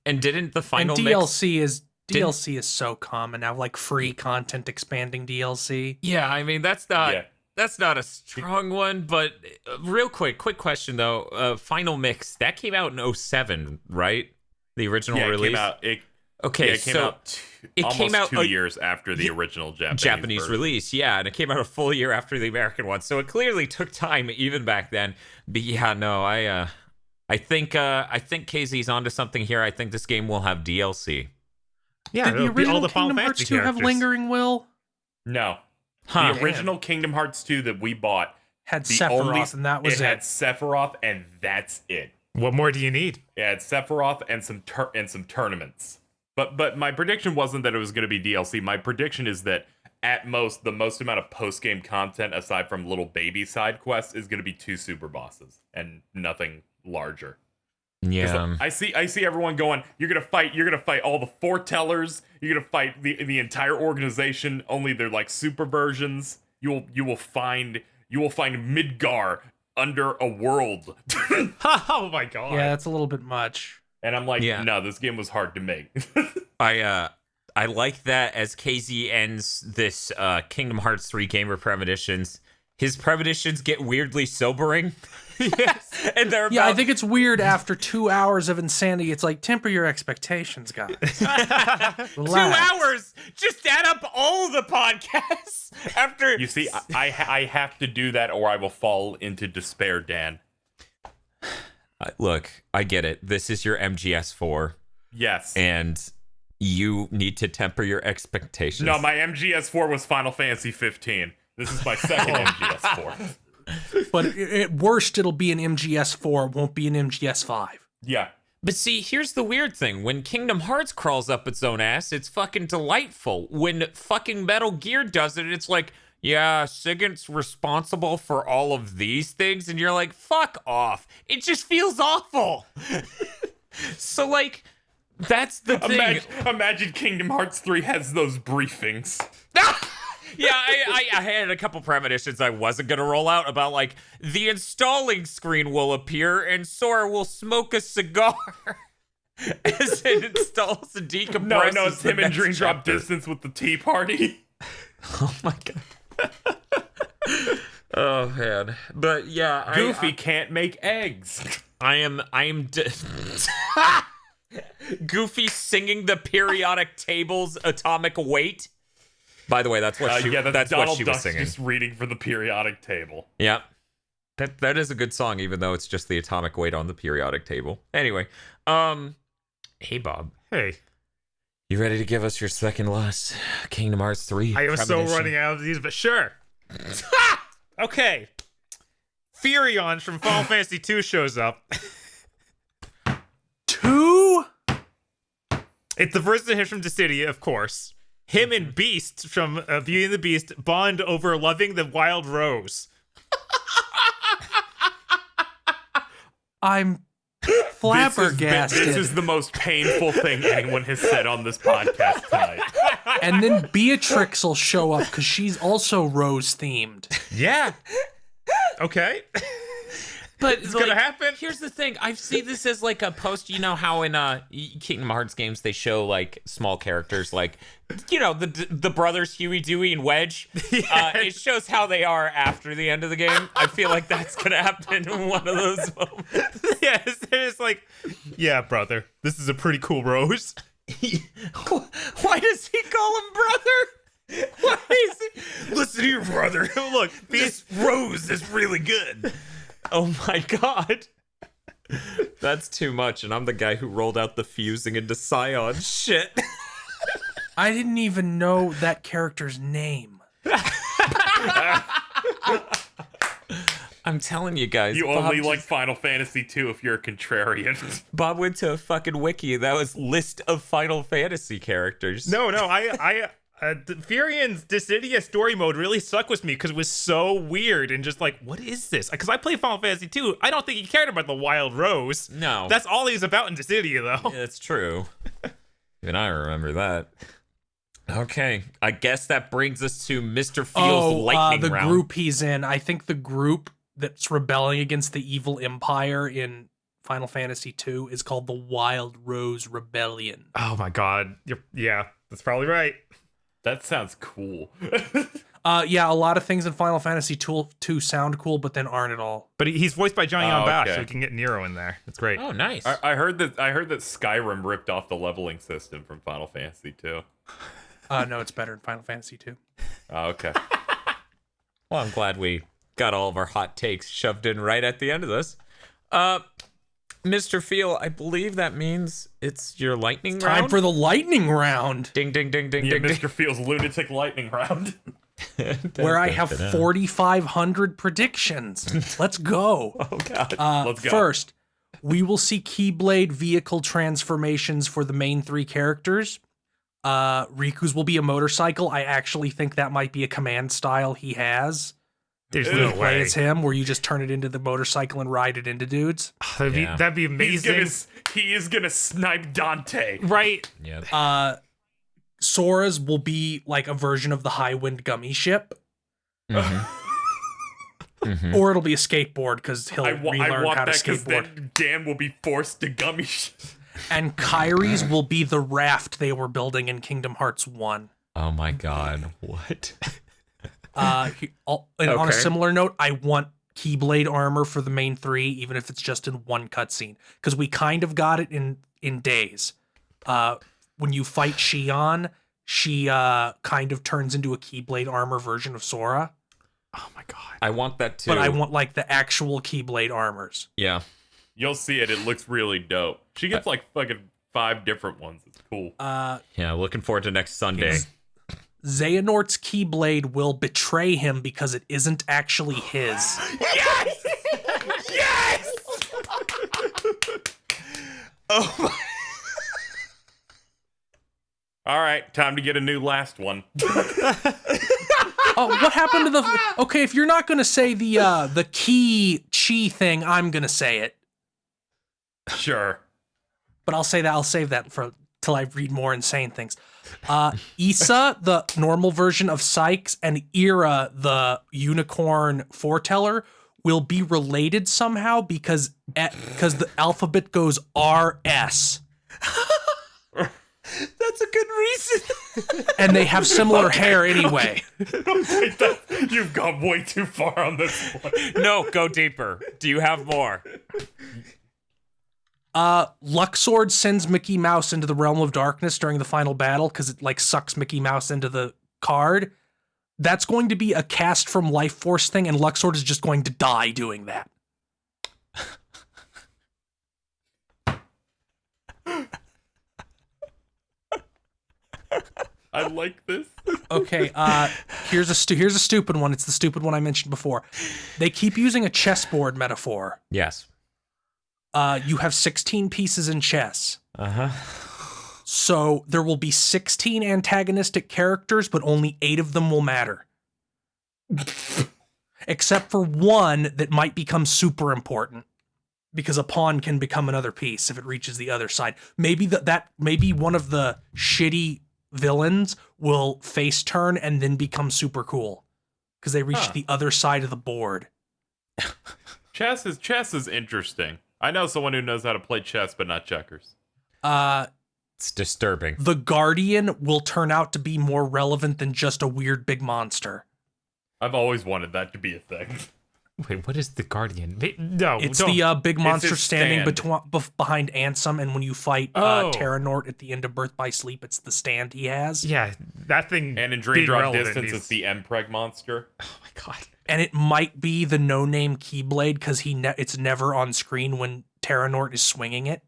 And didn't the And final DLC is so common now, like free content expanding DLC. Yeah, I mean that's not a strong one, but real quick question though. Final Mix, that came out in 2007, right? The original release. It came out 2 years after the original Japanese release, yeah, and it came out a full year after the American one, so it clearly took time even back then. But yeah, no, I think KZ's onto something here. I think this game will have DLC. Yeah, Did the original Kingdom Hearts 2 have Lingering Will? No. The original Kingdom Hearts 2 that we bought had Sephiroth, and that was it. It had Sephiroth, and that's it. What more do you need? It had Sephiroth and some tournaments. But my prediction wasn't that it was going to be DLC. My prediction is that at most, the most amount of post-game content aside from little baby side quests is going to be 2 super bosses and nothing larger. Yeah. I see everyone going, you're going to fight all the foretellers, you're going to fight the entire organization, only they're like super versions. You will find Midgar under a world. Oh my god. Yeah, that's a little bit much. And I'm like, no, this game was hard to make. I like that as KZ ends this Kingdom Hearts 3 Gamer Premonitions, his premonitions get weirdly sobering. Yes. And they're Yeah, I think it's weird after 2 hours of insanity. It's like, temper your expectations, guys. 2 hours! Just add up all the podcasts after... You see, I have to do that or I will fall into despair, Dan. Look, I get it. This is your MGS4. Yes. And you need to temper your expectations. No, my MGS4 was Final Fantasy 15. This is my second MGS4. But at worst, it'll be an MGS4. It won't be an MGS5. Yeah. But see, here's the weird thing. When Kingdom Hearts crawls up its own ass, it's fucking delightful. When fucking Metal Gear does it, it's like, yeah, Sigint's responsible for all of these things, and you're like, fuck off. It just feels awful. So, like, that's the thing. Imagine Kingdom Hearts 3 has those briefings. Yeah, I had a couple premonitions I wasn't going to roll out about, like, the installing screen will appear and Sora will smoke a cigar as it installs and decompresses. No, it's him in Dream Drop chapter. Distance with the tea party. Oh, my God. Oh, man. But, yeah. Goofy can't make eggs. Goofy singing the periodic table's atomic weight. By the way, that's what Donald what she was Duck's singing. just reading for the periodic table. Yeah. That is a good song, even though it's just the atomic weight on the periodic table. Anyway, hey Bob. Hey. You ready to give us your second last Kingdom Hearts 3? I am so running out of these, but sure. Okay. Furion from Final Fantasy 2 shows up. 2? It's the first of him from Dissidia, of course. Him and Beast from Beauty and the Beast bond over loving the wild rose. I'm flabbergasted. This is the most painful thing anyone has said on this podcast tonight. And then Beatrix will show up because she's also rose themed. Yeah. Okay. But it's gonna happen. Here's the thing. I see this as like a post. You know how in Kingdom Hearts games they show like small characters, like the brothers Huey, Dewey, and Wedge. Yes. It shows how they are after the end of the game. I feel like that's gonna happen in one of those moments. Yes, it's like, yeah, brother, this is a pretty cool rose. Why does he call him brother? Why is he? Listen here, brother. Look, This rose is really good. Oh my god. That's too much, and I'm the guy who rolled out the fusing into Scion shit. I didn't even know that character's name. I'm telling you guys. You Bob only just- like Final Fantasy 2 if you're a contrarian. Bob went to a fucking wiki. That was list of Final Fantasy characters. no, Furion's Dissidia story mode really stuck with me because it was so weird and just like, what is this? Because I played Final Fantasy 2. I don't think he cared about the Wild Rose. No. That's all he was about in Dissidia, though. Yeah, that's true. Even I remember that. Okay, I guess that brings us to Mr. Fiel's lightning the round. group he's in. I think the group that's rebelling against the evil empire in Final Fantasy II is called the Wild Rose Rebellion. Oh my god. Yeah, that's probably right. That sounds cool. Yeah, a lot of things in Final Fantasy II sound cool, but then aren't at all. But he's voiced by Johnny Oh, Bash, okay. so we can get Nero in there. That's great. Oh, nice. I heard that Skyrim ripped off the leveling system from Final Fantasy 2. No, it's better in Final Fantasy II. Oh, okay. Well, I'm glad we got all of our hot takes shoved in right at the end of this. Mr. Fiel, I believe that means it's your lightning round. Time for the lightning round, Ding, ding, ding, ding, Yeah, ding, ding. Mr. Fields lunatic lightning round. where I have 4,500 predictions. Let's go. Oh, God. Let's go. First, we will see Keyblade vehicle transformations for the main three characters. Riku's will be a motorcycle. I actually think that might be a command style he has. There's You no play way. as him, where you just turn it into the motorcycle and ride it into dudes. Yeah. That'd be amazing. He is gonna snipe Dante. Right. Yep. Sora's will be like a version of the High Wind Gummy Ship, or it'll be a skateboard because he'll I relearn want how to that because skateboard. then Dan will be forced to gummy. And Kyrie's will be the raft they were building in Kingdom Hearts 1. Oh, my God. What? And on a Okay. similar note, I want Keyblade armor for the main three, even if it's just in one cutscene, because we kind of got it in Days. When you fight Xion, she kind of turns into a Keyblade armor version of Sora, Oh my god. I want that too. but I want like the actual Keyblade armors. Yeah. You'll see it. It looks really dope. She gets like fucking 5 different ones. It's cool. Yeah, looking forward to next Sunday. Xehanort's Keyblade will betray him because it isn't actually his. Yes! Yes! Oh my. All right, time to get a new last one. Oh, what happened to the? Okay, if you're not gonna say the key chi thing, I'm gonna say it. Sure. But I'll say that I'll save that for till I read more insane things. Issa, the normal version of Sykes, and Ira, the unicorn foreteller, will be related somehow because the alphabet goes RS. That's a good reason. And they have similar hair anyway. You've gone way too far on this one. No, go deeper. Do you have more? Luxord sends Mickey Mouse into the realm of darkness during the final battle because it like sucks Mickey Mouse into the card. That's going to be a cast from Life Force thing, and Luxord is just going to die doing that. I like this. Okay, here's a stupid one. It's the stupid one I mentioned before. They keep using a chessboard metaphor. Yes. You have 16 pieces in chess. Uh-huh. So there will be 16 antagonistic characters, but only 8 of them will matter. Except for one that might become super important. Because a pawn can become another piece if it reaches the other side. Maybe maybe one of the shitty villains will face turn and then become super cool. Because they reach the other side of the board. Chess is interesting. I know someone who knows how to play chess, but not checkers. It's disturbing. The Guardian will turn out to be more relevant than just a weird big monster. I've always wanted that to be a thing. Wait, what is the Guardian? No, It's don't. the big monster his standing stand. behind Ansem, and when you fight Oh. Terranort at the end of Birth by Sleep, it's the stand he has. Yeah, that thing. And in Dream being Drop relevant Distance, needs- it's the Mpreg monster. Oh my god. And it might be the no-name Keyblade because it's never on screen when Terranort is swinging it.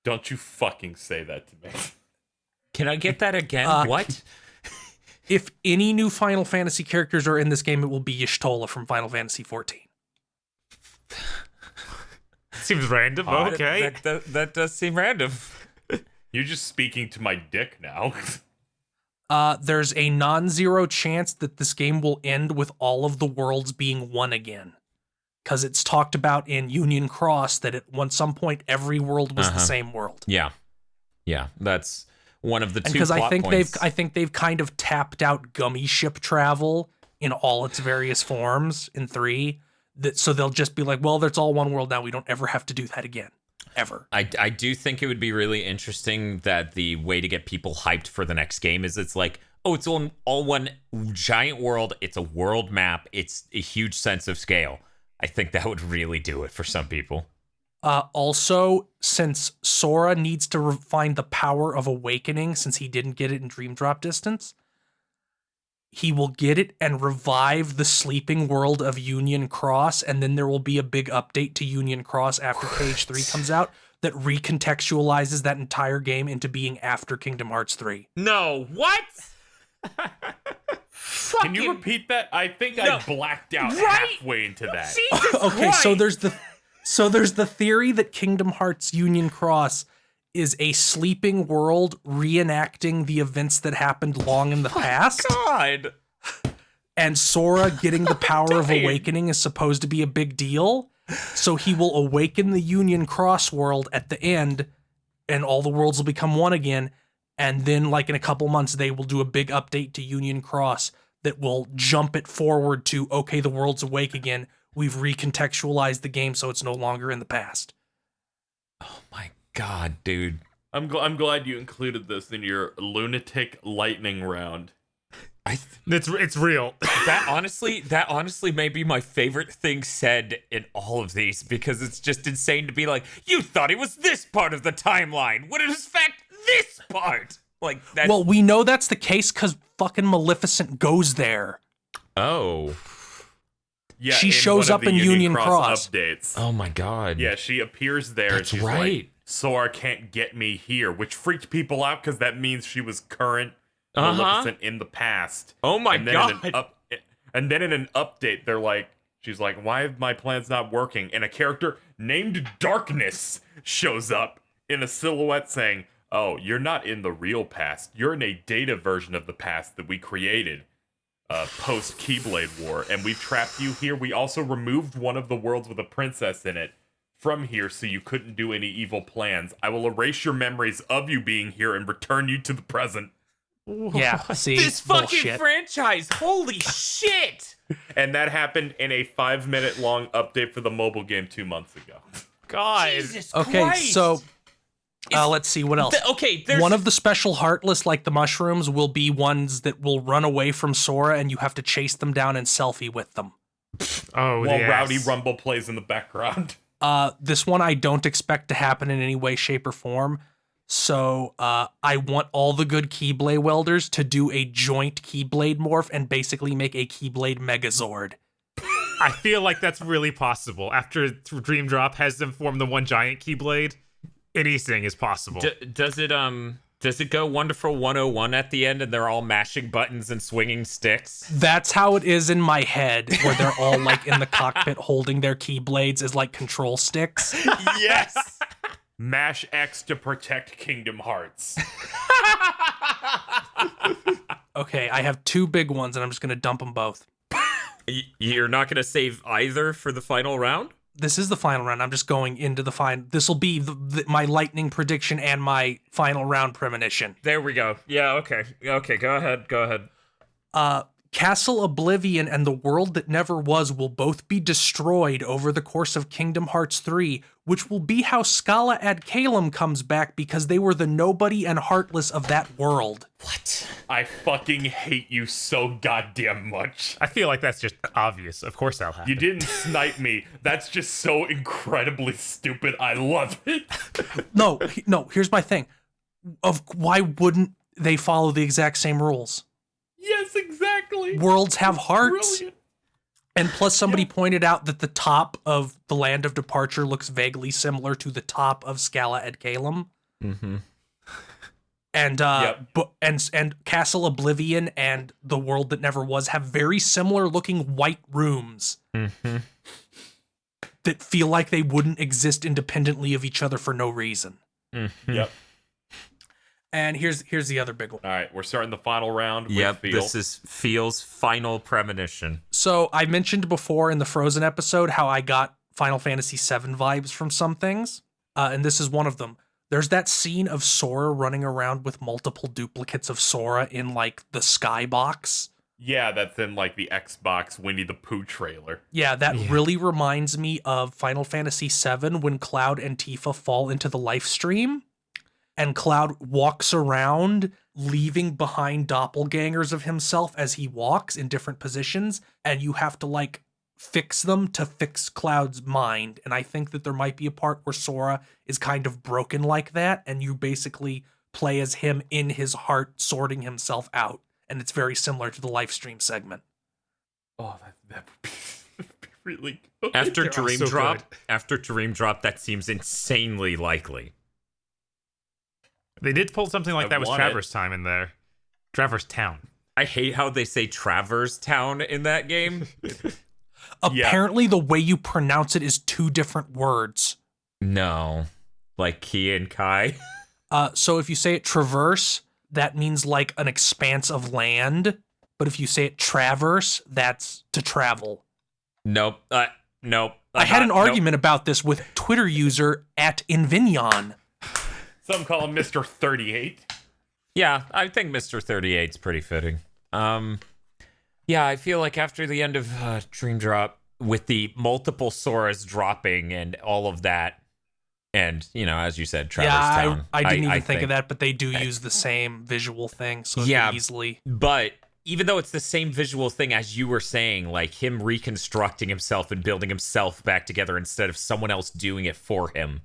Don't you fucking say that to me. Can I get that again? What? If any new Final Fantasy characters are in this game, it will be Y'shtola from Final Fantasy XIV. Seems random. Okay. That does seem random. You're just speaking to my dick now. There's a non-zero chance that this game will end with all of the worlds being one again. Because it's talked about in Union Cross that at some point every world was the same world. Yeah. Yeah, that's one of the two Because plot I think points. I think they've kind of tapped out gummy ship travel in all its various forms in 3. So they'll just be like, well, that's all one world now. We don't ever have to do that again. Ever. I do think it would be really interesting that the way to get people hyped for the next game is it's like, oh, it's all one giant world. It's a world map. It's a huge sense of scale. I think that would really do it for some people. Also, since Sora needs to find the power of awakening, since he didn't get it in Dream Drop Distance, he will get it and revive the sleeping world of Union Cross, and then there will be a big update to Union Cross after KH3 comes out that recontextualizes that entire game into being after Kingdom Hearts 3. No, what? Can you repeat that? I think I blacked out halfway into that. Okay, so there's the theory that Kingdom Hearts Union Cross is a sleeping world reenacting the events that happened long in the past. God. And Sora getting the power of awakening is supposed to be a big deal. So he will awaken the Union Cross world at the end, and all the worlds will become one again. And then, like in a couple months, they will do a big update to Union Cross that will jump it forward to, okay, the world's awake again. We've recontextualized the game so it's no longer in the past. Oh my God, dude. I'm glad you included this in your lunatic lightning round. It's real. That honestly may be my favorite thing said in all of these, because it's just insane to be like, you thought it was this part of the timeline, when it is in fact this part. Like that's Well, we know that's the case because fucking Maleficent goes there. Oh. Yeah, She in shows one up of the in Union Cross. updates. Oh my God. Yeah, she appears there. That's and she's right. like, Sora can't get me here, which freaked people out because that means she was current Uh-huh. Maleficent in the past. Oh my and then God. And then in an update, they're like, she's like, why are my plans not working? And a character named Darkness shows up in a silhouette saying, oh, you're not in the real past. You're in a data version of the past that we created post Keyblade War, and we've trapped you here. We also removed one of the worlds with a princess in it from here so you couldn't do any evil plans. I will erase your memories of you being here and return you to the present. Yeah, see, This fucking bullshit. franchise. Holy shit. And that happened in a 5-minute long update for the mobile game 2 months ago. God. Jesus Okay, Christ. so let's see what else. Okay, there's One of the special Heartless, like the mushrooms, will be ones that will run away from Sora, and you have to chase them down and selfie with them. Oh, While yes. Rowdy Rumble plays in the background. This one I don't expect to happen in any way, shape, or form. So I want all the good Keyblade welders to do a joint Keyblade morph and basically make a Keyblade Megazord. I feel like that's really possible. After Dream Drop has them form the one giant Keyblade, anything is possible. does it go Wonderful 101 at the end and they're all mashing buttons and swinging sticks? That's how it is in my head, where they're all like in the cockpit holding their Keyblades as like control sticks. Yes! Mash X to protect Kingdom Hearts. Okay, I have two big ones, and I'm just going to dump them both. You're not going to save either for the final round? This is the final round. I'm just going into the final. This will be my lightning prediction and my final round premonition. There we go. Yeah, okay. Okay, go ahead. Castle Oblivion and the World That Never Was will both be destroyed over the course of Kingdom Hearts 3, which will be how Scala ad Caelum comes back because they were the nobody and heartless of that world. What? I fucking hate you so goddamn much. I feel like that's just obvious. Of course that'll happen. You didn't snipe me. That's just so incredibly stupid. I love it. No, here's my thing. Why wouldn't they follow the exact same rules? Yes, exactly. Worlds have hearts. Brilliant. And plus somebody pointed out that the top of the Land of Departure looks vaguely similar to the top of Scala ad Caelum. Mm-hmm. And and Castle Oblivion and the World That Never Was have very similar looking white rooms that feel like they wouldn't exist independently of each other for no reason. Mm-hmm. Yep. And here's the other big one. All right, we're starting the final round with Yep, Feel. this is Feel's final premonition. So I mentioned before in the Frozen episode how I got Final Fantasy VII vibes from some things, and this is one of them. There's that scene of Sora running around with multiple duplicates of Sora in like the skybox. Yeah, that's in like the Xbox Winnie the Pooh trailer. Yeah, that really reminds me of Final Fantasy VII when Cloud and Tifa fall into the life stream. And Cloud walks around, leaving behind doppelgangers of himself as he walks in different positions, and you have to, like, fix them to fix Cloud's mind. And I think that there might be a part where Sora is kind of broken like that, and you basically play as him in his heart, sorting himself out. And it's very similar to the live stream segment. Oh, that would be really good. After They're all Dream so Drop, good. that seems insanely likely. They did pull something like I that with want it. Travers Time in there. Travers Town. I hate how they say Travers Town in that game. Apparently, the way you pronounce it is two different words. No. Like Key and Kai. So if you say it traverse, that means like an expanse of land. But if you say it traverse, that's to travel. Nope. Nope. I had an argument about this with Twitter user @Invignon. Some call him Mr. 38. Yeah, I think Mr. 38's pretty fitting. Yeah, I feel like after the end of Dream Drop, with the multiple Soras dropping and all of that, and, you know, as you said, Travers Town. I didn't even think of that, but they do use the same visual thing, so it can easily... But even though it's the same visual thing, as you were saying, like him reconstructing himself and building himself back together instead of someone else doing it for him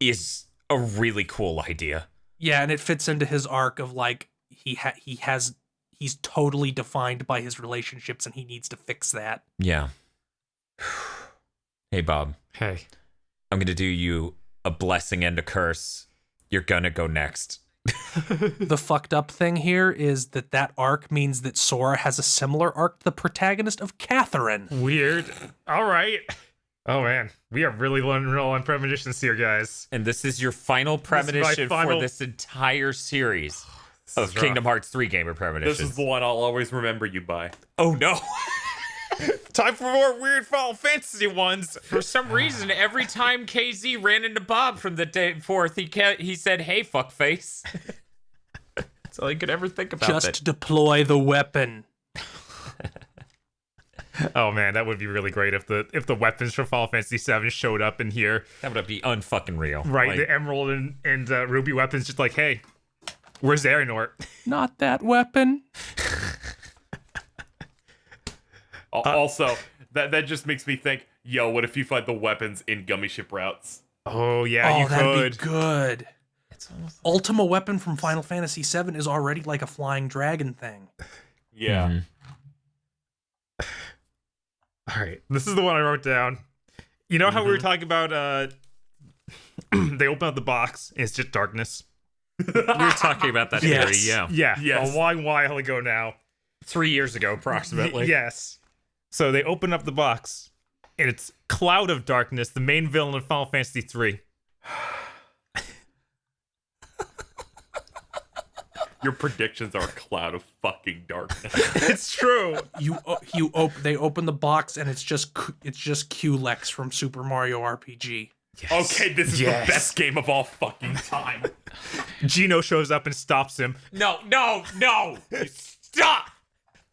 is a really cool idea. Yeah, and it fits into his arc of like he's totally defined by his relationships and he needs to fix that. Yeah. Hey, Bob. Hey. I'm going to do you a blessing and a curse. You're going to go next. The fucked up thing here is that arc means that Sora has a similar arc to the protagonist of Catherine. Weird. All right. Oh, man. We are really low on premonitions here, guys. And this is your final premonition for this entire series of Kingdom Hearts 3 Gamer Premonitions. This is the one I'll always remember you by. Oh, no. Time for more weird Final Fantasy ones. For some reason, every time KZ ran into Bob from the day forth, he said, "Hey, fuckface." That's all he could ever think about. Just deploy the weapon. Oh man, that would be really great if the weapons from Final Fantasy VII showed up in here. That would be unfucking real. Right, Like, the Emerald and Ruby weapons, just like, hey, where's Xehanort? Not that weapon. Also, that just makes me think, yo, what if you find the weapons in Gummy Ship Routes? Oh yeah, you that'd could. be good. it's almost Ultima weapon from Final Fantasy VII is already like a flying dragon thing. Yeah. Mhm. All right, this is the one I wrote down. You know how we were talking about they open up the box and it's just darkness? We were talking about that Yes. theory, yeah. Yeah, Yes. a long while ago now. 3 years ago, approximately. Yes. So they open up the box and it's Cloud of Darkness, the main villain of Final Fantasy 3. Your predictions are a cloud of fucking darkness. It's true. They open the box and it's just Culex from Super Mario RPG. Yes. Okay, this is Yes. the best game of all fucking time. Gino shows up and stops him. No, stop!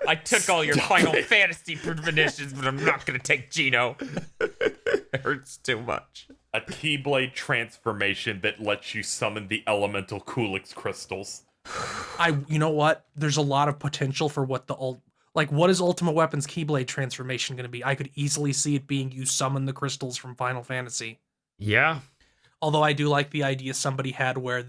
I took all your Final Fantasy premonitions, but I'm not going to take Gino. It hurts too much. A Keyblade transformation that lets you summon the elemental Coolix crystals. You know what? There's a lot of potential for what what is Ultimate Weapon's Keyblade transformation going to be? I could easily see it being you summon the crystals from Final Fantasy. Yeah. Although I do like the idea somebody had where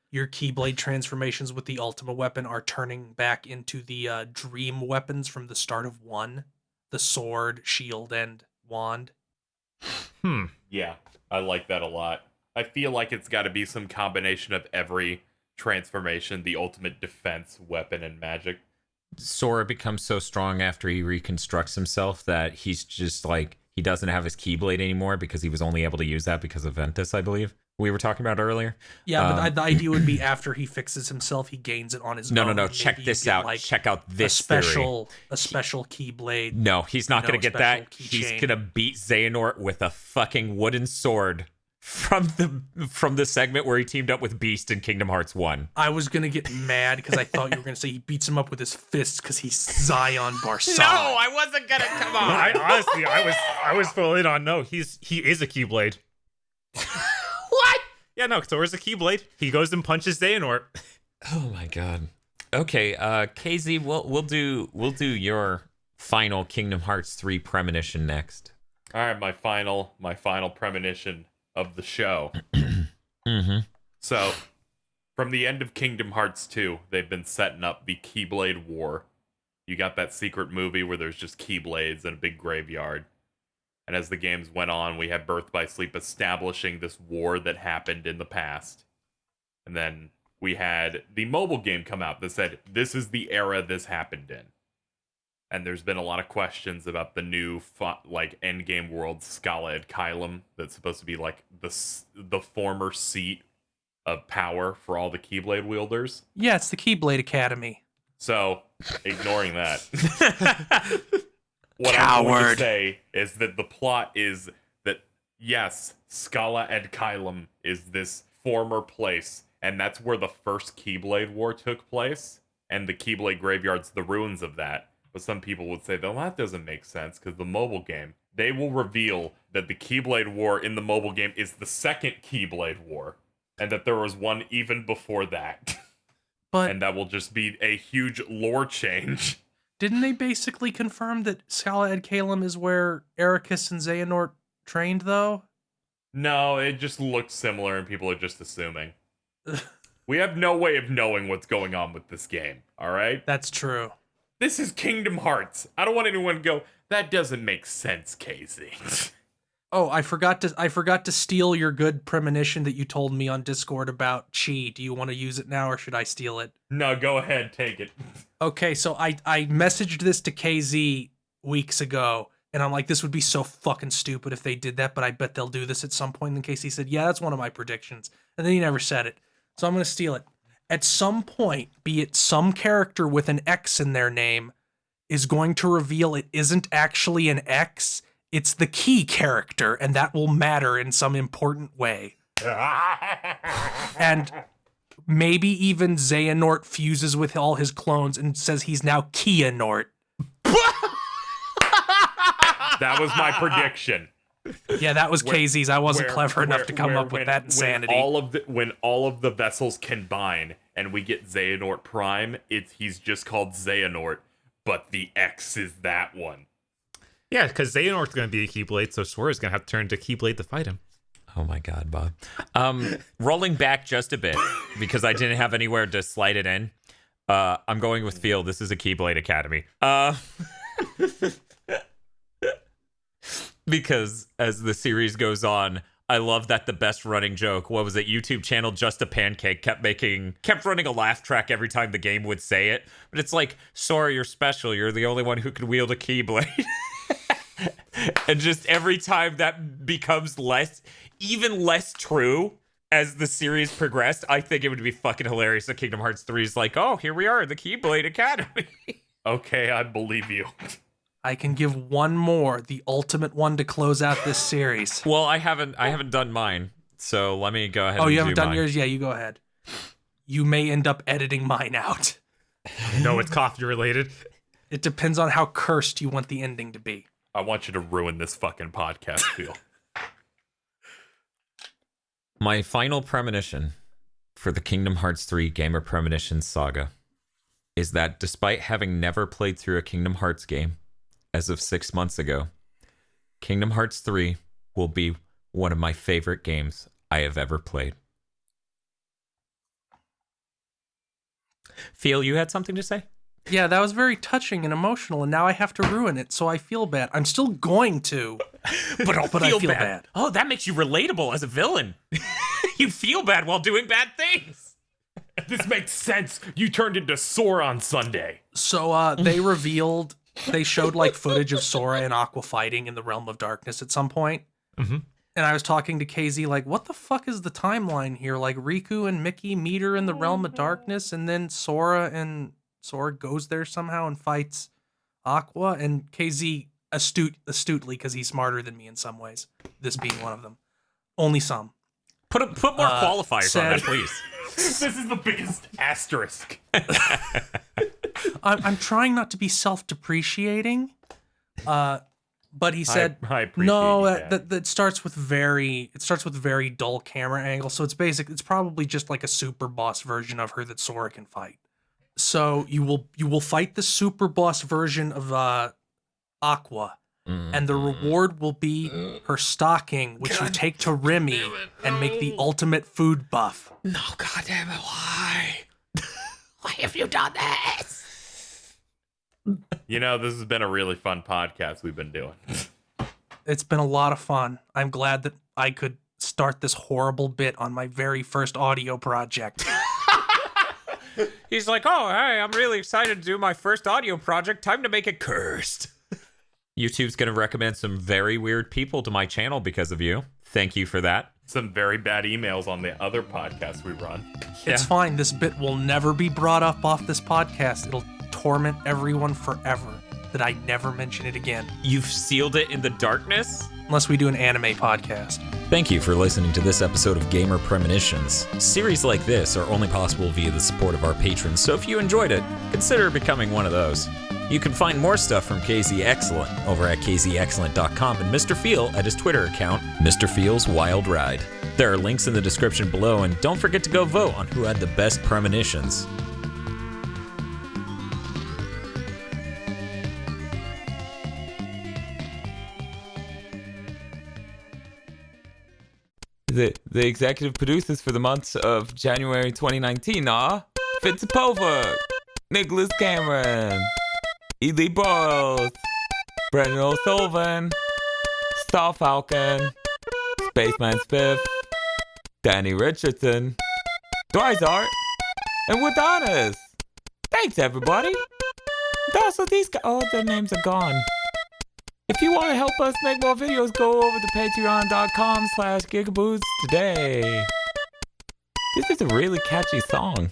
your Keyblade transformations with the Ultimate Weapon are turning back into the dream weapons from the start of 1. The sword, shield, and wand. Yeah, I like that a lot. I feel like it's got to be some combination of every transformation, the ultimate defense, weapon, and magic. Sora becomes so strong after he reconstructs himself that he's just like, he doesn't have his Keyblade anymore because he was only able to use that because of Ventus, I believe. We were talking about earlier. Yeah, but the idea would be after he fixes himself, he gains it on his own. No. Check this out. Check out this theory. A special Keyblade. No, he's not going to get that. He's going to beat Xehanort with a fucking wooden sword from the segment where he teamed up with Beast in Kingdom Hearts 1. I was going to get mad because I thought you were going to say he beats him up with his fists because he's Zion Barsad. No, I wasn't going to. Come on. I was full in on no. He is a Keyblade. What? Yeah, no, Sora's a Keyblade. He goes and punches Xehanort. Oh my god. Okay, KZ, we'll do your final Kingdom Hearts 3 premonition next. All right, my final premonition of the show. Mm-hmm. So, from the end of Kingdom Hearts 2, they've been setting up the Keyblade War. You got that secret movie where there's just Keyblades in a big graveyard. And as the games went on, we had Birth by Sleep establishing this war that happened in the past. And then we had the mobile game come out that said, this is the era this happened in. And there's been a lot of questions about the new endgame world, Scala and Kylum, that's supposed to be like the former seat of power for all the Keyblade wielders. Yeah, it's the Keyblade Academy. So, ignoring that. What I'm going to say is that the plot is that, yes, Scala and Kylum is this former place, and that's where the first Keyblade War took place, and the Keyblade Graveyard's the ruins of that. But some people would say, well, that doesn't make sense, because the mobile game, they will reveal that the Keyblade War in the mobile game is the second Keyblade War, and that there was one even before that. And that will just be a huge lore change. Didn't they basically confirm that Scala Ed Kalem is where Ericus and Xehanort trained, though? No, it just looks similar, and people are just assuming. We have no way of knowing what's going on with this game, all right? That's true. This is Kingdom Hearts. I don't want anyone to go, that doesn't make sense, Casey. Oh, I forgot to steal your good premonition that you told me on Discord about Chi. Do you want to use it now, or should I steal it? No, go ahead, take it. Okay, so I messaged this to KZ weeks ago, and I'm like, this would be so fucking stupid if they did that, but I bet they'll do this at some point. And then KZ said, yeah, that's one of my predictions. And then he never said it. So I'm going to steal it. At some point, be it some character with an X in their name, is going to reveal it isn't actually an X, it's the key character, and that will matter in some important way. And maybe even Xehanort fuses with all his clones and says he's now Keyanort. That was my prediction. Yeah, that was KZ's. I wasn't clever enough to come up with that insanity. When all of the vessels combine and we get Xehanort Prime, he's just called Xehanort, but the X is that one. Yeah, because Xehanort's going to be a Keyblade, so Sora's going to have to turn to Keyblade to fight him. Oh my god, Bob. Rolling back just a bit, because I didn't have anywhere to slide it in, I'm going with Field. This is a Keyblade Academy. Because as the series goes on, I love that the best running joke, what was it, YouTube channel Just a Pancake kept running a laugh track every time the game would say it. But it's like, Sora, you're special. You're the only one who can wield a Keyblade. And just every time that becomes even less true as the series progressed, I think it would be fucking hilarious that Kingdom Hearts 3 is like, oh, here we are, the Keyblade Academy. Okay, I believe you. I can give one more, the ultimate one to close out this series. Well, I haven't done mine, so let me go ahead. Oh, you haven't done yours? Yeah, you go ahead. You may end up editing mine out. No, it's coffee related. It depends on how cursed you want the ending to be. I want you to ruin this fucking podcast, Phil. My final premonition for the Kingdom Hearts 3 Gamer Premonitions saga is that despite having never played through a Kingdom Hearts game as of 6 months ago, Kingdom Hearts 3 will be one of my favorite games I have ever played. Phil, you had something to say? Yeah, that was very touching and emotional, and now I have to ruin it, so I feel bad. I'm still going to, But I feel bad. Oh, that makes you relatable as a villain. You feel bad while doing bad things. This makes sense. You turned into Sora on Sunday. So they showed like footage of Sora and Aqua fighting in the Realm of Darkness at some point. Mm-hmm. And I was talking to KZ like, what the fuck is the timeline here? Like Riku and Mickey meet her in the Realm of Darkness, and then Sora goes there somehow and fights Aqua, and KZ astutely, because he's smarter than me in some ways, this being one of them. Only some. Put more qualifiers on that, please. This is the biggest asterisk. I'm trying not to be self-depreciating, but he said I appreciate no. that. That starts with very dull camera angle, so it's probably just like a super boss version of her that Sora can fight. So you will fight the super boss version of Aqua, and the reward will be her stocking, which you take to Remy and make the ultimate food buff. No, goddamn it! Why? Why have you done this? You know, this has been a really fun podcast we've been doing. It's been a lot of fun. I'm glad that I could start this horrible bit on my very first audio project. He's like, oh, hey, I'm really excited to do my first audio project. Time to make it cursed. YouTube's going to recommend some very weird people to my channel because of you. Thank you for that. Some very bad emails on the other podcasts we run. It's fine. This bit will never be brought up off this podcast. It'll torment everyone forever that I never mention it again. You've sealed it in the darkness? Unless we do an anime podcast. Thank you for listening to this episode of Gamer Premonitions. Series like this are only possible via the support of our patrons, so if you enjoyed it, consider becoming one of those. You can find more stuff from KZ Excellent over at kzexcellent.com and Mr. Feel at his Twitter account, Mr. Feel's Wild Ride. There are links in the description below, and don't forget to go vote on who had the best premonitions. The executive producers for the months of January 2019 are Fitz Povert, Nicholas Cameron, Ely Boyles, Brendan O'Sullivan, Star Falcon, Spaceman Spiff, Danny Richardson, Dwyzart, and Wadonis. Thanks, everybody. And also, these guys, all their names are gone. If you want to help us make more videos, go over to patreon.com/GigaBoots today. This is a really catchy song.